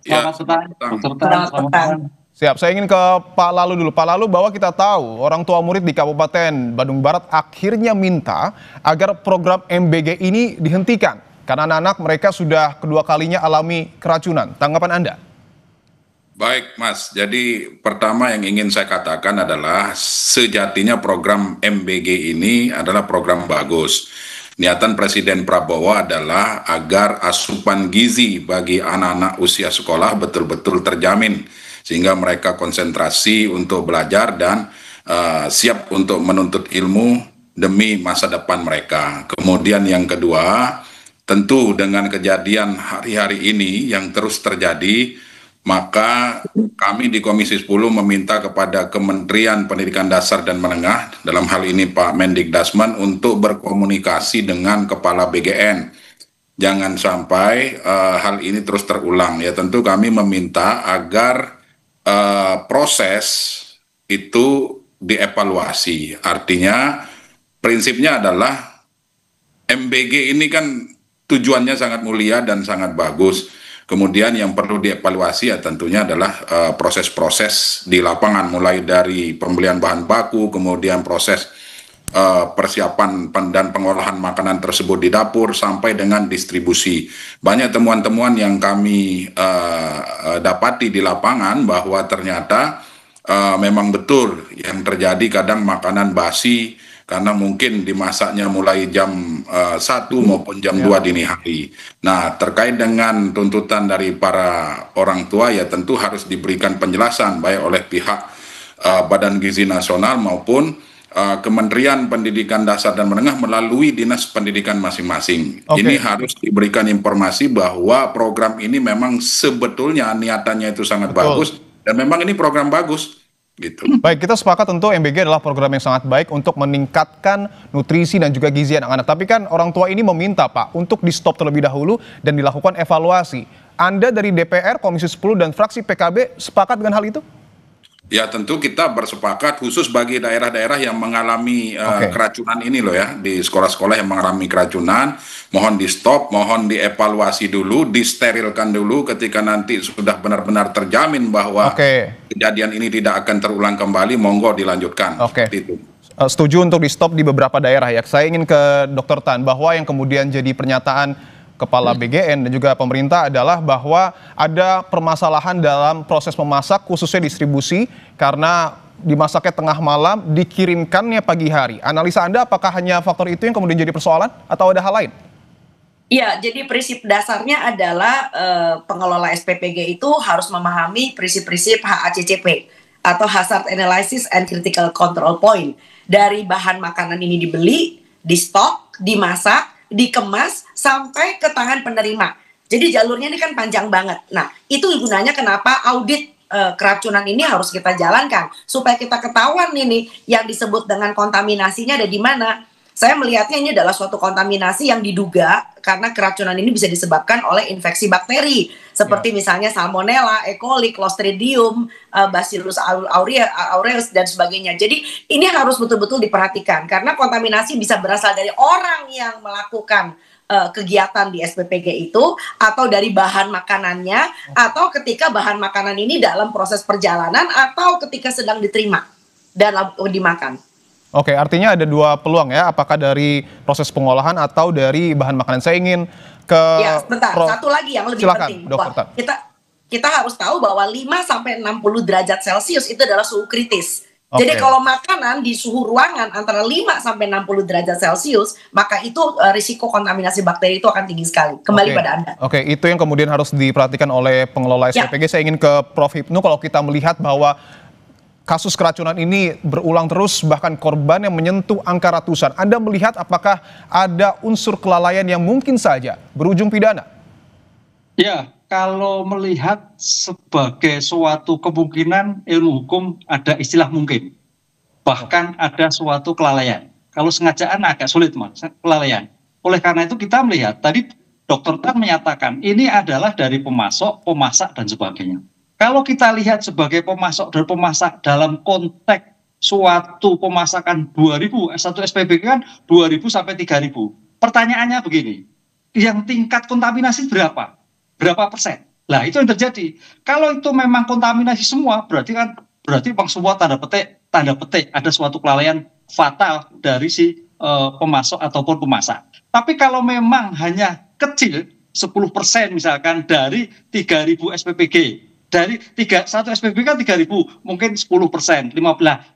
Selamat petang. Siap, saya ingin ke Pak Lalu dulu. Pak Lalu, bahwa kita tahu orang tua murid di Kabupaten Bandung Barat akhirnya minta agar program MBG ini dihentikan karena anak-anak mereka sudah kedua kalinya alami keracunan. Tanggapan Anda? Baik, Mas. Jadi pertama yang ingin saya katakan adalah sejatinya program MBG ini adalah program bagus. Niatan Presiden Prabowo adalah agar asupan gizi bagi anak-anak usia sekolah betul-betul terjamin sehingga mereka konsentrasi untuk belajar dan siap untuk menuntut ilmu demi masa depan mereka. Kemudian yang kedua, tentu dengan kejadian hari-hari ini yang terus terjadi, maka kami di Komisi 10 meminta kepada Kementerian Pendidikan Dasar dan Menengah, dalam hal ini Pak Mendikdasmen, untuk berkomunikasi dengan Kepala BGN. Jangan sampai hal ini terus terulang. Ya, tentu kami meminta agar proses itu dievaluasi. Artinya prinsipnya adalah MBG ini kan tujuannya sangat mulia dan sangat bagus. Kemudian yang perlu dievaluasi ya tentunya adalah proses-proses di lapangan, mulai dari pembelian bahan baku, kemudian proses persiapan dan pengolahan makanan tersebut di dapur, sampai dengan distribusi. Banyak temuan-temuan yang kami dapati di lapangan bahwa ternyata memang betul yang terjadi kadang makanan basi, karena mungkin dimasaknya mulai jam 1 maupun jam 2 dini hari. Nah, terkait dengan tuntutan dari para orang tua ya tentu harus diberikan penjelasan baik oleh pihak Badan Gizi Nasional maupun Kementerian Pendidikan Dasar dan Menengah melalui Dinas Pendidikan masing-masing. Ini harus diberikan informasi bahwa program ini memang sebetulnya niatannya itu sangat bagus dan memang ini program bagus. Gitu. Baik, kita sepakat tentu MBG adalah program yang sangat baik untuk meningkatkan nutrisi dan juga gizi anak-anak. Tapi kan orang tua ini meminta, Pak, untuk di stop terlebih dahulu dan dilakukan evaluasi. Anda dari DPR, Komisi 10 dan fraksi PKB sepakat dengan hal itu? Ya tentu kita bersepakat khusus bagi daerah-daerah yang mengalami keracunan ini loh ya, di sekolah-sekolah yang mengalami keracunan, mohon di stop, mohon dievaluasi dulu, disterilkan dulu ketika nanti sudah benar-benar terjamin bahwa kejadian ini tidak akan terulang kembali, monggo dilanjutkan. Itu. Setuju untuk di stop di beberapa daerah ya. Saya ingin ke Dr. Tan, bahwa yang kemudian jadi pernyataan Kepala BGN dan juga pemerintah adalah bahwa ada permasalahan dalam proses memasak, khususnya distribusi, karena dimasaknya tengah malam, dikirimkannya pagi hari. Analisa Anda, apakah hanya faktor itu yang kemudian jadi persoalan atau ada hal lain? Iya, jadi prinsip dasarnya adalah pengelola SPPG itu harus memahami prinsip-prinsip HACCP. atau hazard analysis and critical control point. Dari bahan makanan ini dibeli, di stok, dimasak, dikemas, sampai ke tangan penerima. Jadi jalurnya ini kan panjang banget. Nah, itu gunanya kenapa audit keracunan ini harus kita jalankan. Supaya kita ketahuan ini yang disebut dengan kontaminasinya ada di mana. Saya melihatnya ini adalah suatu kontaminasi yang diduga karena keracunan ini bisa disebabkan oleh infeksi bakteri. Seperti misalnya Salmonella, E. coli, Clostridium, Bacillus aureus, dan sebagainya. Jadi ini harus betul-betul diperhatikan. Karena kontaminasi bisa berasal dari orang yang melakukan kegiatan di SPPG itu, atau dari bahan makanannya, atau ketika bahan makanan ini dalam proses perjalanan, atau ketika sedang diterima dan dimakan. Oke, artinya ada dua peluang ya, apakah dari proses pengolahan atau dari bahan makanan. Saya ingin ke... Ya, sebentar, satu lagi yang lebih penting. Dokter. Kita harus tahu bahwa 5-60 derajat Celcius itu adalah suhu kritis. Jadi kalau makanan di suhu ruangan antara 5-60 derajat Celcius, maka itu risiko kontaminasi bakteri itu akan tinggi sekali. Kembali pada Anda. Oke, itu yang kemudian harus diperhatikan oleh pengelola SPPG. Saya ingin ke Prof. Hipnu, kalau kita melihat bahwa kasus keracunan ini berulang terus, bahkan korban yang menyentuh angka ratusan. Anda melihat apakah ada unsur kelalaian yang mungkin saja berujung pidana? Ya, kalau melihat sebagai suatu kemungkinan, ilmu hukum ada istilah mungkin. Bahkan ada suatu kelalaian. Kalau sengajaan agak sulit, Mas, kelalaian. Oleh karena itu kita melihat, tadi Dr. Tan menyatakan ini adalah dari pemasok, pemasak, dan sebagainya. Kalau kita lihat sebagai pemasok dan pemasak dalam konteks suatu pemasakan 2.000, satu SPPG kan 2.000 sampai 3.000. Pertanyaannya begini, yang tingkat kontaminasi berapa? Berapa persen? Nah, itu yang terjadi. Kalau itu memang kontaminasi semua, berarti memang semua tanda petik ada suatu kelalaian fatal dari si pemasok ataupun pemasak. Tapi kalau memang hanya kecil, 10% misalkan dari 3.000 SPPG, dari satu SPPG kan 3.000, mungkin 10%, 15%.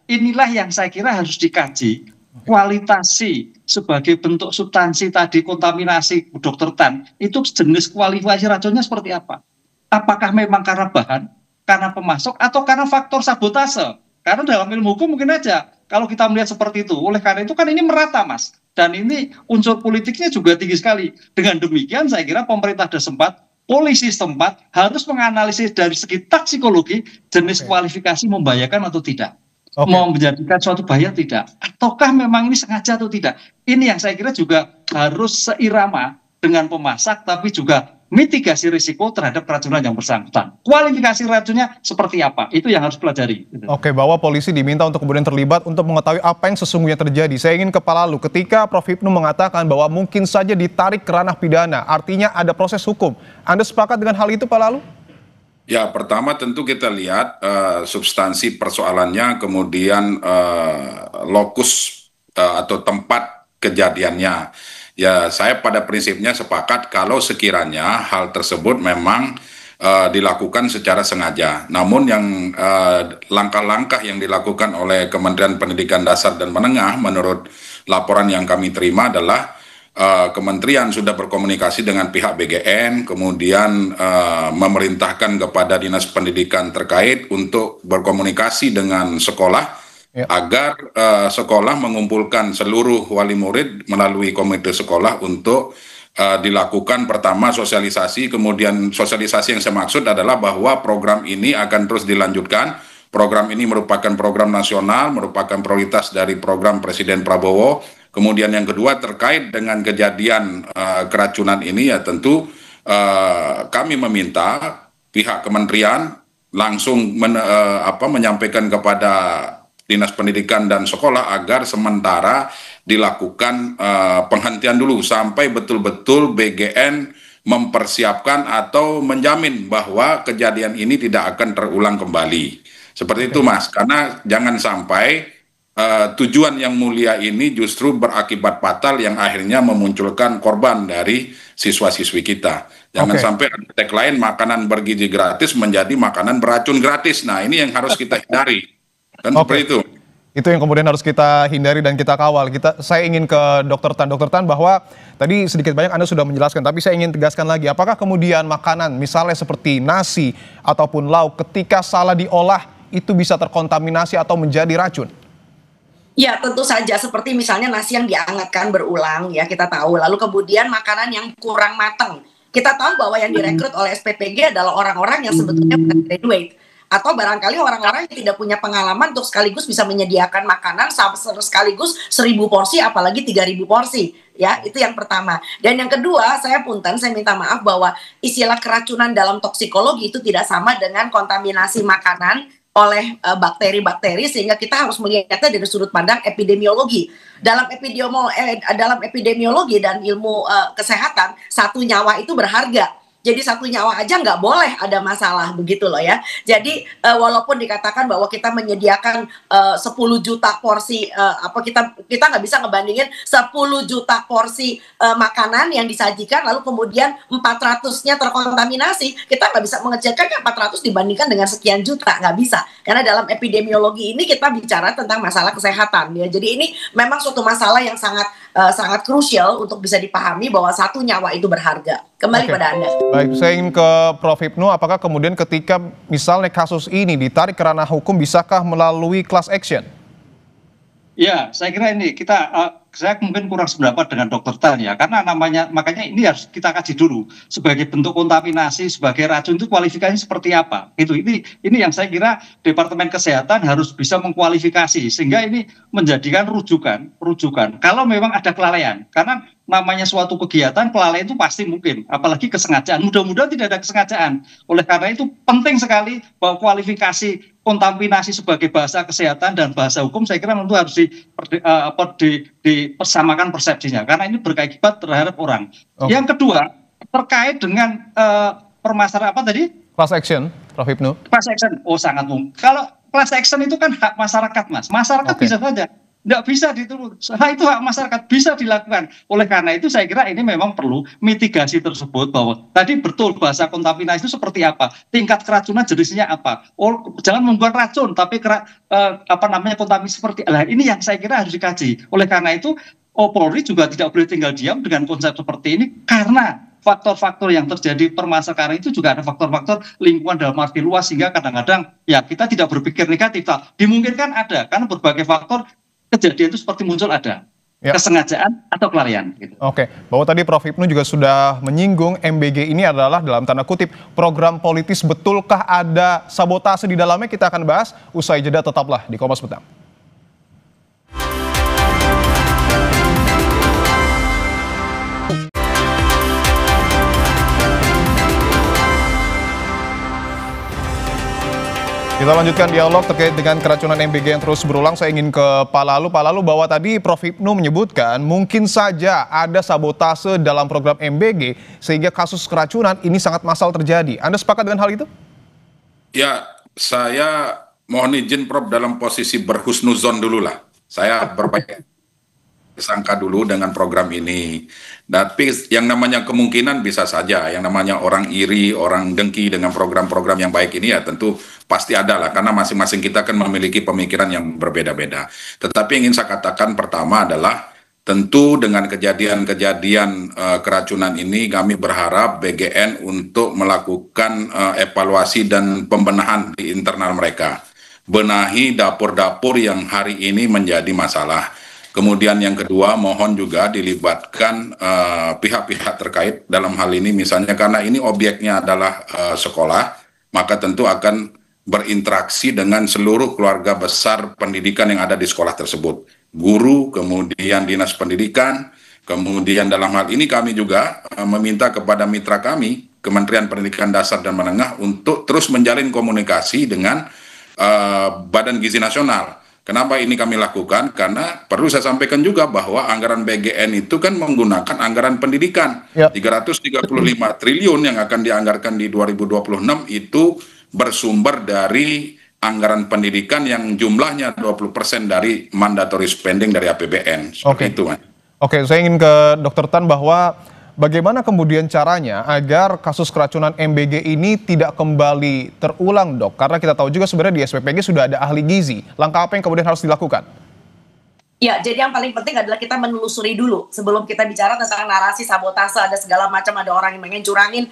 Inilah yang saya kira harus dikaji. Kualitasi sebagai bentuk substansi tadi kontaminasi Dr. Tan, itu jenis kualifikasi racunnya seperti apa? Apakah memang karena bahan, karena pemasok, atau karena faktor sabotase? Karena dalam ilmu hukum mungkin aja kalau kita melihat seperti itu. Oleh karena itu kan ini merata, Mas. Dan ini unsur politiknya juga tinggi sekali. Dengan demikian saya kira pemerintah setempat, polisi setempat harus menganalisis dari segi toksikologi jenis kualifikasi membahayakan atau tidak. Mau menjadikan suatu bahaya tidak. Ataukah memang ini sengaja atau tidak. Ini yang saya kira juga harus seirama dengan pemasak, tapi juga mitigasi risiko terhadap keracunan yang bersangkutan. Kualifikasi racunnya seperti apa? Itu yang harus pelajari. Oke, bahwa polisi diminta untuk kemudian terlibat untuk mengetahui apa yang sesungguhnya terjadi. Saya ingin ke Pak Lalu. Ketika Prof. Hipnu mengatakan bahwa mungkin saja ditarik ke ranah pidana, artinya ada proses hukum. Anda sepakat dengan hal itu, Pak Lalu? Ya, pertama tentu kita lihat substansi persoalannya, kemudian lokus atau tempat kejadiannya. Ya, saya pada prinsipnya sepakat kalau sekiranya hal tersebut memang dilakukan secara sengaja. Namun yang langkah-langkah yang dilakukan oleh Kementerian Pendidikan Dasar dan Menengah menurut laporan yang kami terima adalah Kementerian sudah berkomunikasi dengan pihak BGN, kemudian memerintahkan kepada Dinas Pendidikan terkait untuk berkomunikasi dengan sekolah agar sekolah mengumpulkan seluruh wali murid melalui komite sekolah untuk dilakukan pertama sosialisasi, kemudian sosialisasi yang saya maksud adalah bahwa program ini akan terus dilanjutkan. Program ini merupakan program nasional, merupakan prioritas dari program Presiden Prabowo. Kemudian yang kedua terkait dengan kejadian keracunan ini ya tentu kami meminta pihak kementerian langsung menyampaikan kepada Dinas Pendidikan dan Sekolah agar sementara dilakukan penghentian dulu sampai betul-betul BGN mempersiapkan atau menjamin bahwa kejadian ini tidak akan terulang kembali. Seperti itu, Mas, karena jangan sampai tujuan yang mulia ini justru berakibat fatal yang akhirnya memunculkan korban dari siswa-siswi kita. Jangan sampai ada tagline makanan bergizi gratis menjadi makanan beracun gratis. Nah, ini yang harus kita hindari. Dan seperti itu. Itu yang kemudian harus kita hindari dan kita kawal. Saya ingin ke Dr. Tan. Dr. Tan, bahwa tadi sedikit banyak Anda sudah menjelaskan, tapi saya ingin tegaskan lagi. Apakah kemudian makanan misalnya seperti nasi ataupun lauk ketika salah diolah itu bisa terkontaminasi atau menjadi racun? Ya, tentu saja seperti misalnya nasi yang dihangatkan berulang ya kita tahu. Lalu kemudian makanan yang kurang matang. Kita tahu bahwa yang direkrut oleh SPPG adalah orang-orang yang sebetulnya bukan graduate. Atau barangkali orang-orang yang tidak punya pengalaman untuk sekaligus bisa menyediakan makanan sekaligus 1.000 porsi apalagi 3.000 porsi. Ya, itu yang pertama. Dan yang kedua, saya minta maaf bahwa istilah keracunan dalam toksikologi itu tidak sama dengan kontaminasi makanan oleh bakteri-bakteri, sehingga kita harus melihatnya dari sudut pandang epidemiologi. Dalam epidemiologi dan ilmu kesehatan, satu nyawa itu berharga. Jadi satu nyawa aja nggak boleh ada masalah begitu loh ya. Jadi walaupun dikatakan bahwa kita menyediakan 10 juta porsi kita nggak bisa ngebandingin 10 juta porsi makanan yang disajikan lalu kemudian 400-nya terkontaminasi. Kita nggak bisa mengecilkan 400 dibandingkan dengan sekian juta, nggak bisa. Karena dalam epidemiologi ini kita bicara tentang masalah kesehatan ya. Jadi ini memang suatu masalah yang sangat krusial untuk bisa dipahami bahwa satu nyawa itu berharga. Kembali pada Anda. Baik, saya ingin ke Prof. Hipnu, apakah kemudian ketika misalnya kasus ini ditarik ke ranah hukum, bisakah melalui class action? Ya, saya kira ini saya mungkin kurang sependapat dengan Dr. Tan ya, karena makanya ini harus kita kaji dulu sebagai bentuk kontaminasi, sebagai racun itu kualifikasinya seperti apa. Ini yang saya kira Departemen Kesehatan harus bisa mengkualifikasi sehingga ini menjadikan rujukan kalau memang ada kelalaian. Karena namanya suatu kegiatan kelalaian itu pasti mungkin, apalagi kesengajaan. Mudah-mudahan tidak ada kesengajaan. Oleh karena itu penting sekali bahwa kualifikasi kontaminasi sebagai bahasa kesehatan dan bahasa hukum saya kira tentu harus dipersamakan persepsinya karena ini berkaitan terhadap orang. Yang kedua terkait dengan permasalahan apa tadi? Class action, Prof. Hipnu. Class action, sangat mungkin. Kalau class action itu kan hak masyarakat, Mas. Masyarakat bisa saja. Nggak bisa dituntut. Itu hak masyarakat bisa dilakukan. Oleh karena itu saya kira ini memang perlu mitigasi tersebut bahwa tadi betul bahasa kontaminasi itu seperti apa, tingkat keracunan jenisnya apa. Jangan membuat racun tapi kontaminasi seperti ini yang saya kira harus dikaji. Oleh karena itu Polri juga tidak boleh tinggal diam dengan konsep seperti ini karena faktor-faktor yang terjadi permasalahan itu juga ada faktor-faktor lingkungan dalam arti luas sehingga kadang-kadang ya kita tidak berpikir negatif. Dimungkinkan ada karena berbagai faktor kejadian itu seperti muncul ada kesengajaan atau kelalaian. Gitu. Oke, bahwa tadi Prof. Hipnu juga sudah menyinggung MBG ini adalah dalam tanda kutip program politis, betulkah ada sabotase di dalamnya? Kita akan bahas usai jeda, tetaplah di Kompas Petang. Kita lanjutkan dialog terkait dengan keracunan MBG yang terus berulang. Saya ingin ke Pak Lalu. Pak Lalu, bahwa tadi Prof. Hipnu menyebutkan mungkin saja ada sabotase dalam program MBG sehingga kasus keracunan ini sangat massal terjadi. Anda sepakat dengan hal itu? Ya, saya mohon izin Prof dalam posisi berhusnuzon dulu lah. Saya berbaik sangka dulu dengan program ini. Tapi yang namanya kemungkinan bisa saja, yang namanya orang iri, orang dengki dengan program-program yang baik ini ya tentu pasti ada lah, karena masing-masing kita kan memiliki pemikiran yang berbeda-beda. Tetapi ingin saya katakan pertama adalah tentu dengan kejadian-kejadian keracunan ini kami berharap BGN untuk melakukan evaluasi dan pembenahan di internal mereka. Benahi dapur-dapur yang hari ini menjadi masalah. Kemudian yang kedua, mohon juga dilibatkan pihak-pihak terkait dalam hal ini, misalnya karena ini objeknya adalah sekolah, maka tentu akan berinteraksi dengan seluruh keluarga besar pendidikan yang ada di sekolah tersebut. Guru, kemudian dinas pendidikan, kemudian dalam hal ini kami juga meminta kepada mitra kami, Kementerian Pendidikan Dasar dan Menengah, untuk terus menjalin komunikasi dengan Badan Gizi Nasional. Kenapa ini kami lakukan? Karena perlu saya sampaikan juga bahwa anggaran BGN itu kan menggunakan anggaran pendidikan. 335 triliun yang akan dianggarkan di 2026 itu bersumber dari anggaran pendidikan yang jumlahnya 20% dari mandatory spending dari APBN. Seperti itu, Mas. Oke, saya ingin ke Dr. Tan bahwa bagaimana kemudian caranya agar kasus keracunan MBG ini tidak kembali terulang, Dok? Karena kita tahu juga sebenarnya di SPPG sudah ada ahli gizi. Langkah apa yang kemudian harus dilakukan? Ya, jadi yang paling penting adalah kita menelusuri dulu sebelum kita bicara tentang narasi sabotase, ada segala macam, ada orang yang pengen curangin.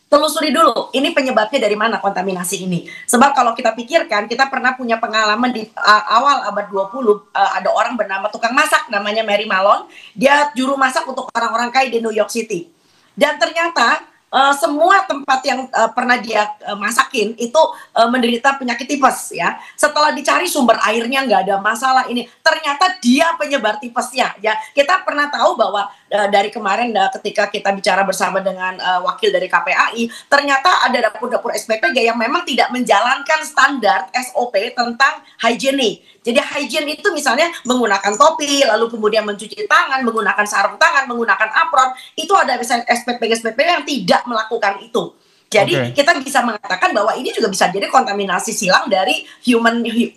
telusuri dulu ini penyebabnya dari mana kontaminasi ini. Sebab kalau kita pikirkan, kita pernah punya pengalaman di awal abad 20, ada orang bernama tukang masak namanya Mary Malone. Dia juru masak untuk orang-orang kaya di New York City. Dan ternyata semua tempat yang pernah dia masakin itu menderita penyakit tipes ya. Setelah dicari sumber airnya nggak ada masalah ini, ternyata dia penyebar tipesnya ya. Kita pernah tahu bahwa dari kemarin ketika kita bicara bersama dengan wakil dari KPAI, ternyata ada dapur-dapur SPPG yang memang tidak menjalankan standar SOP tentang higienik. Jadi hygiene itu misalnya menggunakan topi, lalu kemudian mencuci tangan, menggunakan sarung tangan, menggunakan apron, itu ada misalnya SPPG yang tidak melakukan itu. Jadi kita bisa mengatakan bahwa ini juga bisa jadi kontaminasi silang dari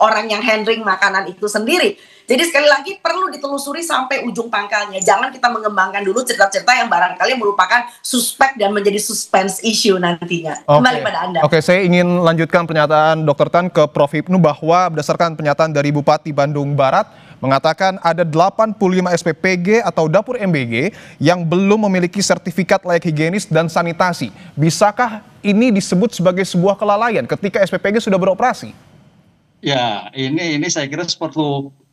orang yang handling makanan itu sendiri. Jadi sekali lagi perlu ditelusuri sampai ujung pangkalnya. Jangan kita mengembangkan dulu cerita-cerita yang barangkali merupakan suspek dan menjadi suspense issue nantinya. Kembali pada Anda. Oke, saya ingin lanjutkan pernyataan Dr. Tan ke Prof. Hipnu bahwa berdasarkan pernyataan dari Bupati Bandung Barat mengatakan ada 85 SPPG atau dapur MBG yang belum memiliki sertifikat layak higienis dan sanitasi. Bisakah ini disebut sebagai sebuah kelalaian ketika SPPG sudah beroperasi? Ya, ini saya kira seperti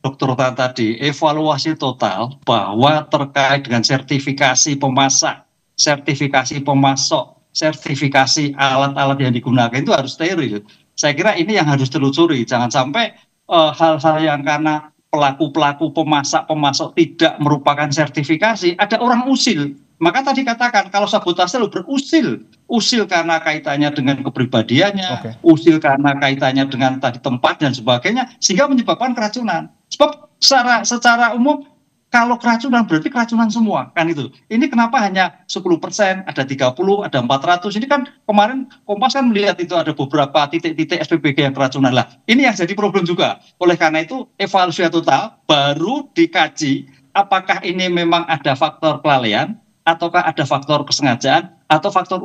Dr. Tan tadi, evaluasi total bahwa terkait dengan sertifikasi pemasak, sertifikasi pemasok, sertifikasi alat-alat yang digunakan itu harus steril. Saya kira ini yang harus ditelusuri, jangan sampai hal-hal yang karena pelaku-pelaku pemasok tidak merupakan sertifikasi, ada orang usil. Maka tadi katakan kalau sabotase lo berusil, usil karena kaitannya dengan kepribadiannya, usil karena kaitannya dengan tadi tempat dan sebagainya, sehingga menyebabkan keracunan. Sebab secara umum kalau keracunan berarti keracunan semua kan itu. Ini kenapa hanya 10%, ada 30, ada 400. Ini kan kemarin Kompas kan melihat itu ada beberapa titik-titik SPPG yang keracunan lah. Ini yang jadi problem juga. Oleh karena itu evaluasi total baru dikaji apakah ini memang ada faktor kelalaian ataukah ada faktor kesengajaan atau faktor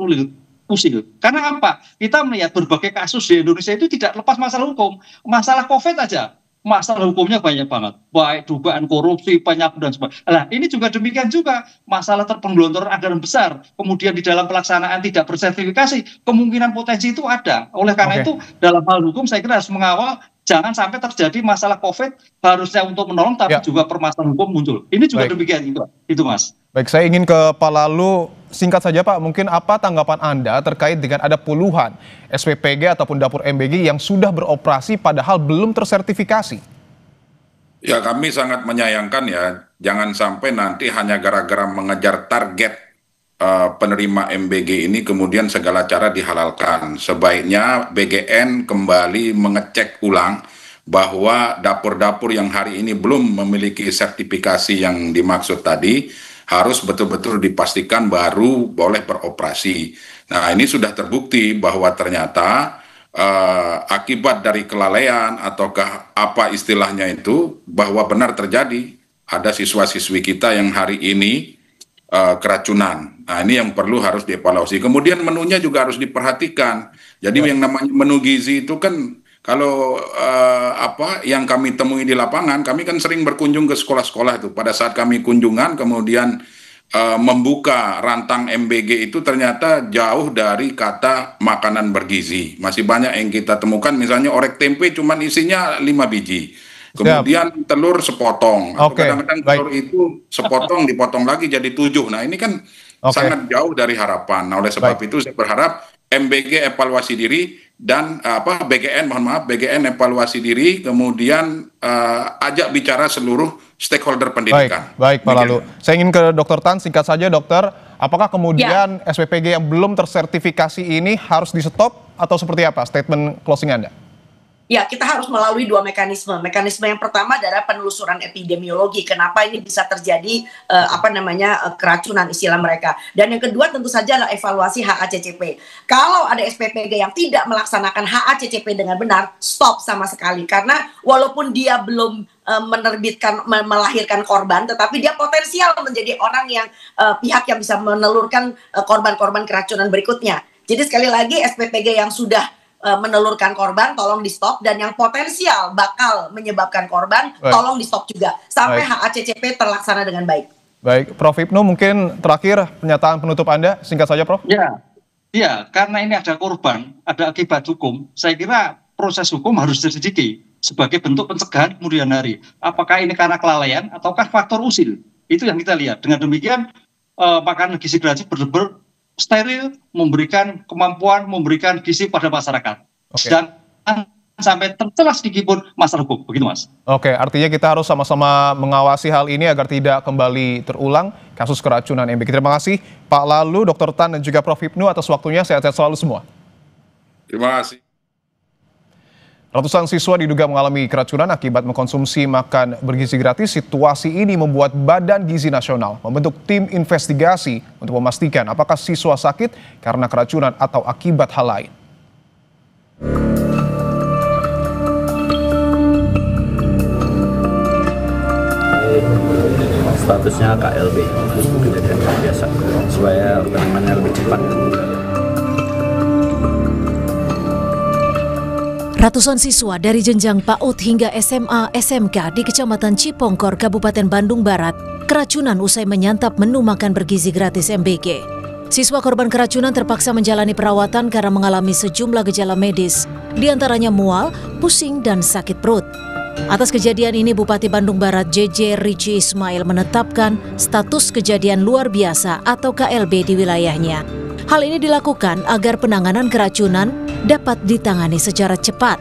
usil. Karena apa? Kita melihat berbagai kasus di Indonesia itu tidak lepas masalah hukum. Masalah COVID aja, masalah hukumnya banyak banget. Baik dugaan korupsi, penyakit dan sebagainya. Nah, ini juga demikian juga. Masalah terpenggelontoran anggaran besar. Kemudian di dalam pelaksanaan tidak bersertifikasi. Kemungkinan potensi itu ada. Oleh karena itu, dalam hal hukum saya kira harus mengawal. Jangan sampai terjadi masalah COVID harusnya untuk menolong, tapi juga permasalahan hukum muncul. Ini juga demikian itu Mas. Baik, saya ingin ke Pak Lalu, singkat saja Pak, mungkin apa tanggapan Anda terkait dengan ada puluhan SPPG ataupun dapur MBG yang sudah beroperasi padahal belum tersertifikasi? Ya, kami sangat menyayangkan ya, jangan sampai nanti hanya gara-gara mengejar target penerima MBG ini kemudian segala cara dihalalkan. Sebaiknya BGN kembali mengecek ulang bahwa dapur-dapur yang hari ini belum memiliki sertifikasi yang dimaksud tadi harus betul-betul dipastikan baru boleh beroperasi. Nah, ini sudah terbukti bahwa ternyata akibat dari kelalaian ataukah apa istilahnya itu, bahwa benar terjadi ada siswa-siswi kita yang hari ini keracunan. Nah, ini yang perlu harus dievaluasi. Kemudian menunya juga harus diperhatikan. Jadi yang namanya menu gizi itu kan kalau yang kami temui di lapangan, kami kan sering berkunjung ke sekolah-sekolah itu. Pada saat kami kunjungan kemudian membuka rantang MBG itu ternyata jauh dari kata makanan bergizi. Masih banyak yang kita temukan, misalnya orek tempe cuman isinya 5 biji. Kemudian telur sepotong. Kadang-kadang telur itu sepotong dipotong lagi jadi 7. Nah, ini kan sangat jauh dari harapan. Nah, oleh sebab itu saya berharap MBG evaluasi diri dan BGN evaluasi diri, kemudian ajak bicara seluruh stakeholder pendidikan. Baik Pak Lalu. Saya ingin ke Dr. Tan, singkat saja Dokter, apakah kemudian SPPG yang belum tersertifikasi ini harus di stop atau seperti apa statement closing Anda? Ya, kita harus melalui 2 mekanisme. Mekanisme yang pertama adalah penelusuran epidemiologi. Kenapa ini bisa terjadi keracunan istilah mereka. Dan yang kedua tentu saja adalah evaluasi HACCP. Kalau ada SPPG yang tidak melaksanakan HACCP dengan benar, stop sama sekali. Karena walaupun dia belum melahirkan korban, tetapi dia potensial menjadi orang yang pihak yang bisa menelurkan korban-korban keracunan berikutnya. Jadi sekali lagi SPPG yang sudah menelurkan korban tolong di stop, dan yang potensial bakal menyebabkan korban tolong di stop juga sampai HACCP terlaksana dengan baik. Baik, Prof. Hipnu, mungkin terakhir pernyataan penutup Anda, singkat saja Prof. Ya, karena ini ada korban, ada akibat hukum, saya kira proses hukum harus diselidiki sebagai bentuk pencegahan kemudian hari. Apakah ini karena kelalaian ataukah faktor usil? Itu yang kita lihat. Dengan demikian, makanan gizi gratis benar-benar steril, memberikan kemampuan, memberikan gizi pada masyarakat. Dan sampai tercelah sedikit pun masalah hukum. Begitu, Mas. Oke, artinya kita harus sama-sama mengawasi hal ini agar tidak kembali terulang kasus keracunan MBG. Terima kasih Pak Lalu, Dr. Tan, dan juga Prof. Hipnu atas waktunya. Sehat-sehat selalu semua. Terima kasih. Ratusan siswa diduga mengalami keracunan akibat mengkonsumsi makan bergizi gratis. Situasi ini membuat Badan Gizi Nasional membentuk tim investigasi untuk memastikan apakah siswa sakit karena keracunan atau akibat hal lain. Statusnya KLB, kejadian biasa, supaya penanganannya lebih cepat. Ratusan siswa dari jenjang PAUD hingga SMA, SMK di Kecamatan Cipongkor, Kabupaten Bandung Barat, keracunan usai menyantap menu makan bergizi gratis MBG. Siswa korban keracunan terpaksa menjalani perawatan karena mengalami sejumlah gejala medis, diantaranya mual, pusing, dan sakit perut. Atas kejadian ini, Bupati Bandung Barat JJ Rici Ismail menetapkan status kejadian luar biasa atau KLB di wilayahnya. Hal ini dilakukan agar penanganan keracunan dapat ditangani secara cepat.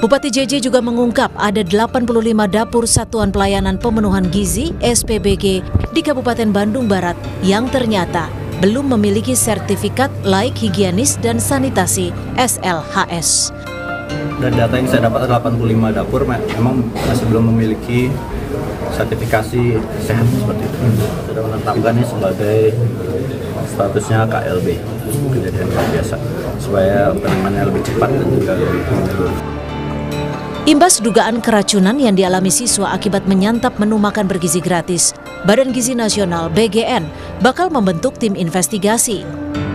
Bupati JJ juga mengungkap ada 85 dapur Satuan Pelayanan Pemenuhan Gizi (SPBG) di Kabupaten Bandung Barat yang ternyata belum memiliki sertifikat layak higienis dan sanitasi (SLHS). Dan data yang saya dapat 85 dapur memang masih belum memiliki sertifikasi sehat seperti itu. Sudah menetapkannya sebagai statusnya KLB, kejadian biasa, supaya penanganannya lebih cepat dan juga lebih menyeluruh. Imbas dugaan keracunan yang dialami siswa akibat menyantap menu makan bergizi gratis, Badan Gizi Nasional (BGN) bakal membentuk tim investigasi.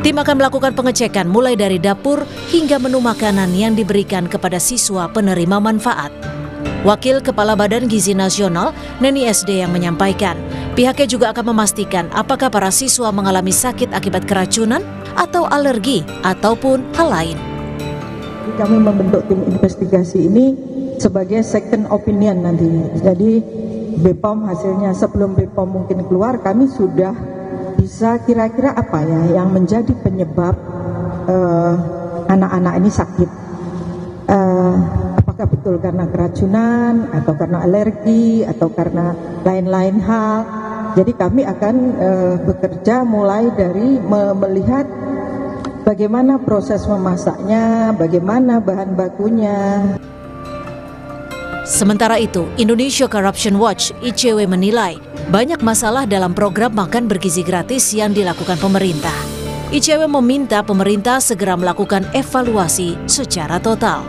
Tim akan melakukan pengecekan mulai dari dapur hingga menu makanan yang diberikan kepada siswa penerima manfaat. Wakil Kepala Badan Gizi Nasional, Neni SD, yang menyampaikan, pihaknya juga akan memastikan apakah para siswa mengalami sakit akibat keracunan atau alergi ataupun hal lain. Kami membentuk tim investigasi ini sebagai second opinion nantinya. Jadi BPOM hasilnya sebelum BPOM mungkin keluar, kami sudah bisa kira-kira apa ya yang menjadi penyebab anak-anak ini sakit. Apakah betul karena keracunan atau karena alergi atau karena lain-lain hal. Jadi kami akan bekerja mulai dari melihat bagaimana proses memasaknya, bagaimana bahan bakunya. Sementara itu, Indonesia Corruption Watch (ICW) menilai banyak masalah dalam program makan bergizi gratis yang dilakukan pemerintah. ICW meminta pemerintah segera melakukan evaluasi secara total.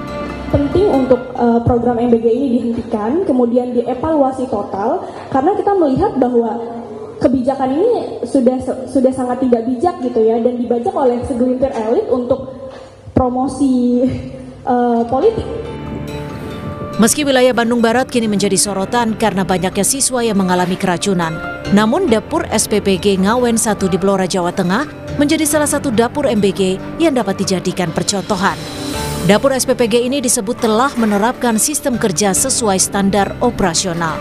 Penting untuk program MBG ini dihentikan, kemudian dievaluasi total, karena kita melihat bahwa kebijakan ini sudah sangat tidak bijak gitu ya, dan dibajak oleh segelintir elit untuk promosi politik. Meski wilayah Bandung Barat kini menjadi sorotan karena banyaknya siswa yang mengalami keracunan, namun dapur SPBG Ngawen 1 di Blora, Jawa Tengah menjadi salah satu dapur MBG yang dapat dijadikan percontohan. Dapur SPBG ini disebut telah menerapkan sistem kerja sesuai standar operasional.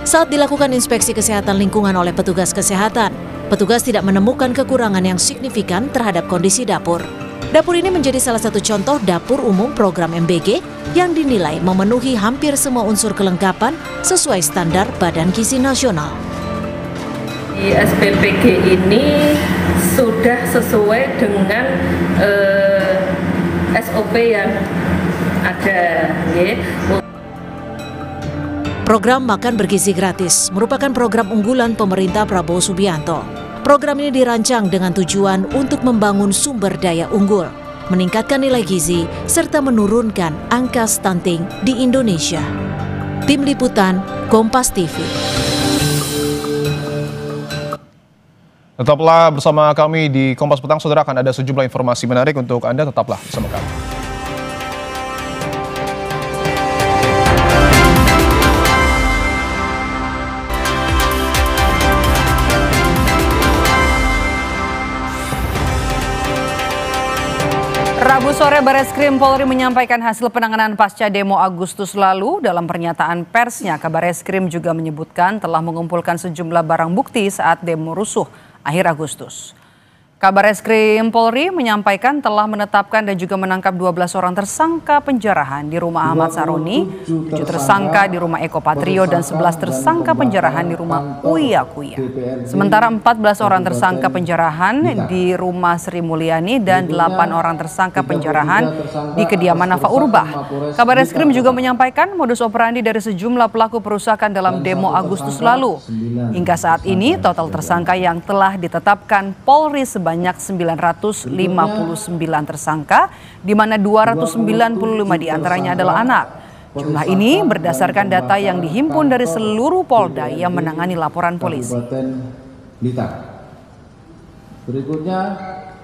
Saat dilakukan inspeksi kesehatan lingkungan oleh petugas kesehatan, petugas tidak menemukan kekurangan yang signifikan terhadap kondisi dapur. Dapur ini menjadi salah satu contoh dapur umum program MBG yang dinilai memenuhi hampir semua unsur kelengkapan sesuai standar Badan Gizi Nasional. Di SPBG ini sudah sesuai dengan SOP yang ada. Program Makan Bergizi Gratis merupakan program unggulan pemerintah Prabowo Subianto. Program ini dirancang dengan tujuan untuk membangun sumber daya unggul, meningkatkan nilai gizi, serta menurunkan angka stunting di Indonesia. Tim Liputan, Kompas TV. Tetaplah bersama kami di Kompas Petang, saudara, akan ada sejumlah informasi menarik untuk Anda. Tetaplah bersama kami. Rabu sore Bareskrim Polri menyampaikan hasil penanganan pasca demo Agustus lalu. Dalam pernyataan persnya, Kabareskrim juga menyebutkan telah mengumpulkan sejumlah barang bukti saat demo rusuh akhir Agustus. Kabareskrim Polri menyampaikan telah menetapkan dan juga menangkap 12 orang tersangka penjarahan di rumah Ahmad Saroni, 7 tersangka di rumah Eko Patrio, dan 11 tersangka penjarahan di rumah Uya Kuya. Sementara 14 orang tersangka penjarahan di rumah Sri Mulyani dan 8 orang tersangka penjarahan di kediaman Nafa Urbah. Kabareskrim juga menyampaikan modus operandi dari sejumlah pelaku perusakan dalam demo Agustus lalu. Hingga saat ini total tersangka yang telah ditetapkan Polri sebanyak 959 tersangka, di mana 295 diantaranya adalah anak. Jumlah ini berdasarkan data yang dihimpun dari seluruh Polda yang menangani laporan polisi. Berikutnya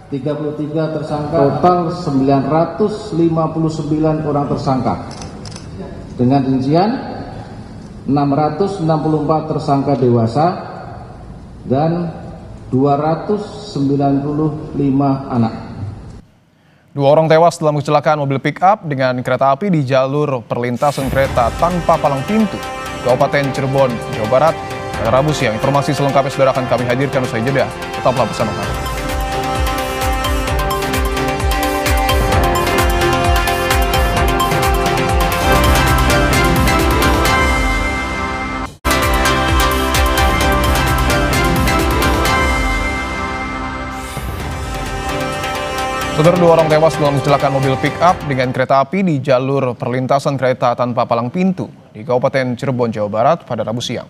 33 tersangka, total 959 orang tersangka. Dengan rincian 664 tersangka dewasa dan 295 anak. 2 orang tewas dalam kecelakaan mobil pick-up dengan kereta api di jalur perlintasan kereta tanpa palang pintu, Kabupaten Cirebon, Jawa Barat, pada Rabu siang. Informasi selengkapnya saudara akan kami hadirkan usai jeda. Tetaplah bersama kami. Saudara, 2 orang tewas dalam kecelakaan mobil pick-up dengan kereta api di jalur perlintasan kereta tanpa palang pintu di Kabupaten Cirebon, Jawa Barat pada Rabu siang.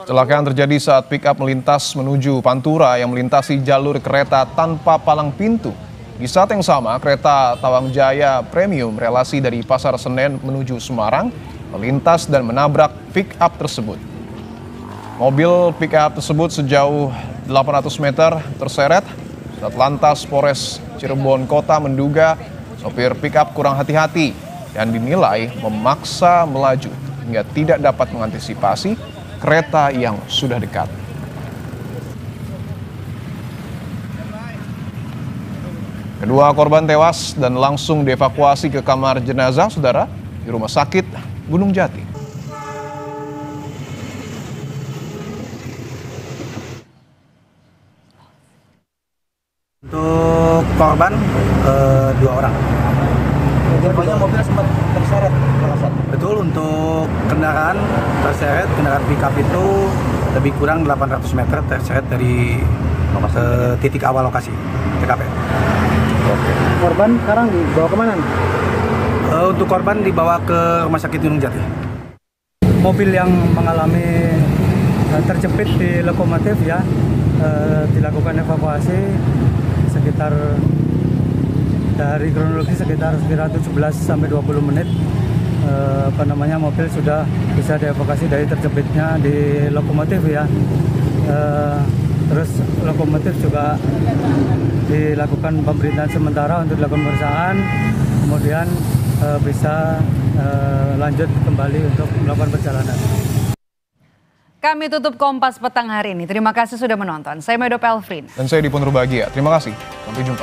Kecelakaan terjadi saat pick-up melintas menuju Pantura yang melintasi jalur kereta tanpa palang pintu. Di saat yang sama, kereta Tawang Jaya Premium relasi dari Pasar Senen menuju Semarang melintas dan menabrak pick-up tersebut. Mobil pick-up tersebut sejauh 800 meter terseret. Satlantas Polres Cirebon Kota menduga sopir pick-up kurang hati-hati dan dinilai memaksa melaju hingga tidak dapat mengantisipasi kereta yang sudah dekat. Kedua korban tewas dan langsung dievakuasi ke kamar jenazah saudara di Rumah Sakit Gunung Jati. Untuk korban 2 orang. Pokoknya mobil sempat terseret. Betul, untuk kendaraan terseret, kendaraan pick-up itu lebih kurang 800 meter terseret dari titik awal lokasi TKP. Oke. Korban sekarang dibawa kemana? Untuk korban dibawa ke Rumah Sakit Gunung Jati. Mobil yang mengalami terjepit di lokomotif ya, dilakukan evakuasi sekitar dari kronologi sekitar 17 sampai 20 menit. Mobil sudah bisa dievakuasi dari terjepitnya di lokomotif ya. Terus lokomotif juga dilakukan pemerintahan sementara untuk dilakukan pemeriksaan, kemudian bisa lanjut kembali untuk melakukan perjalanan. Kami tutup Kompas Petang hari ini. Terima kasih sudah menonton. Saya Medo Pelfrin. Dan saya Dipun Rubagia. Terima kasih. Sampai jumpa.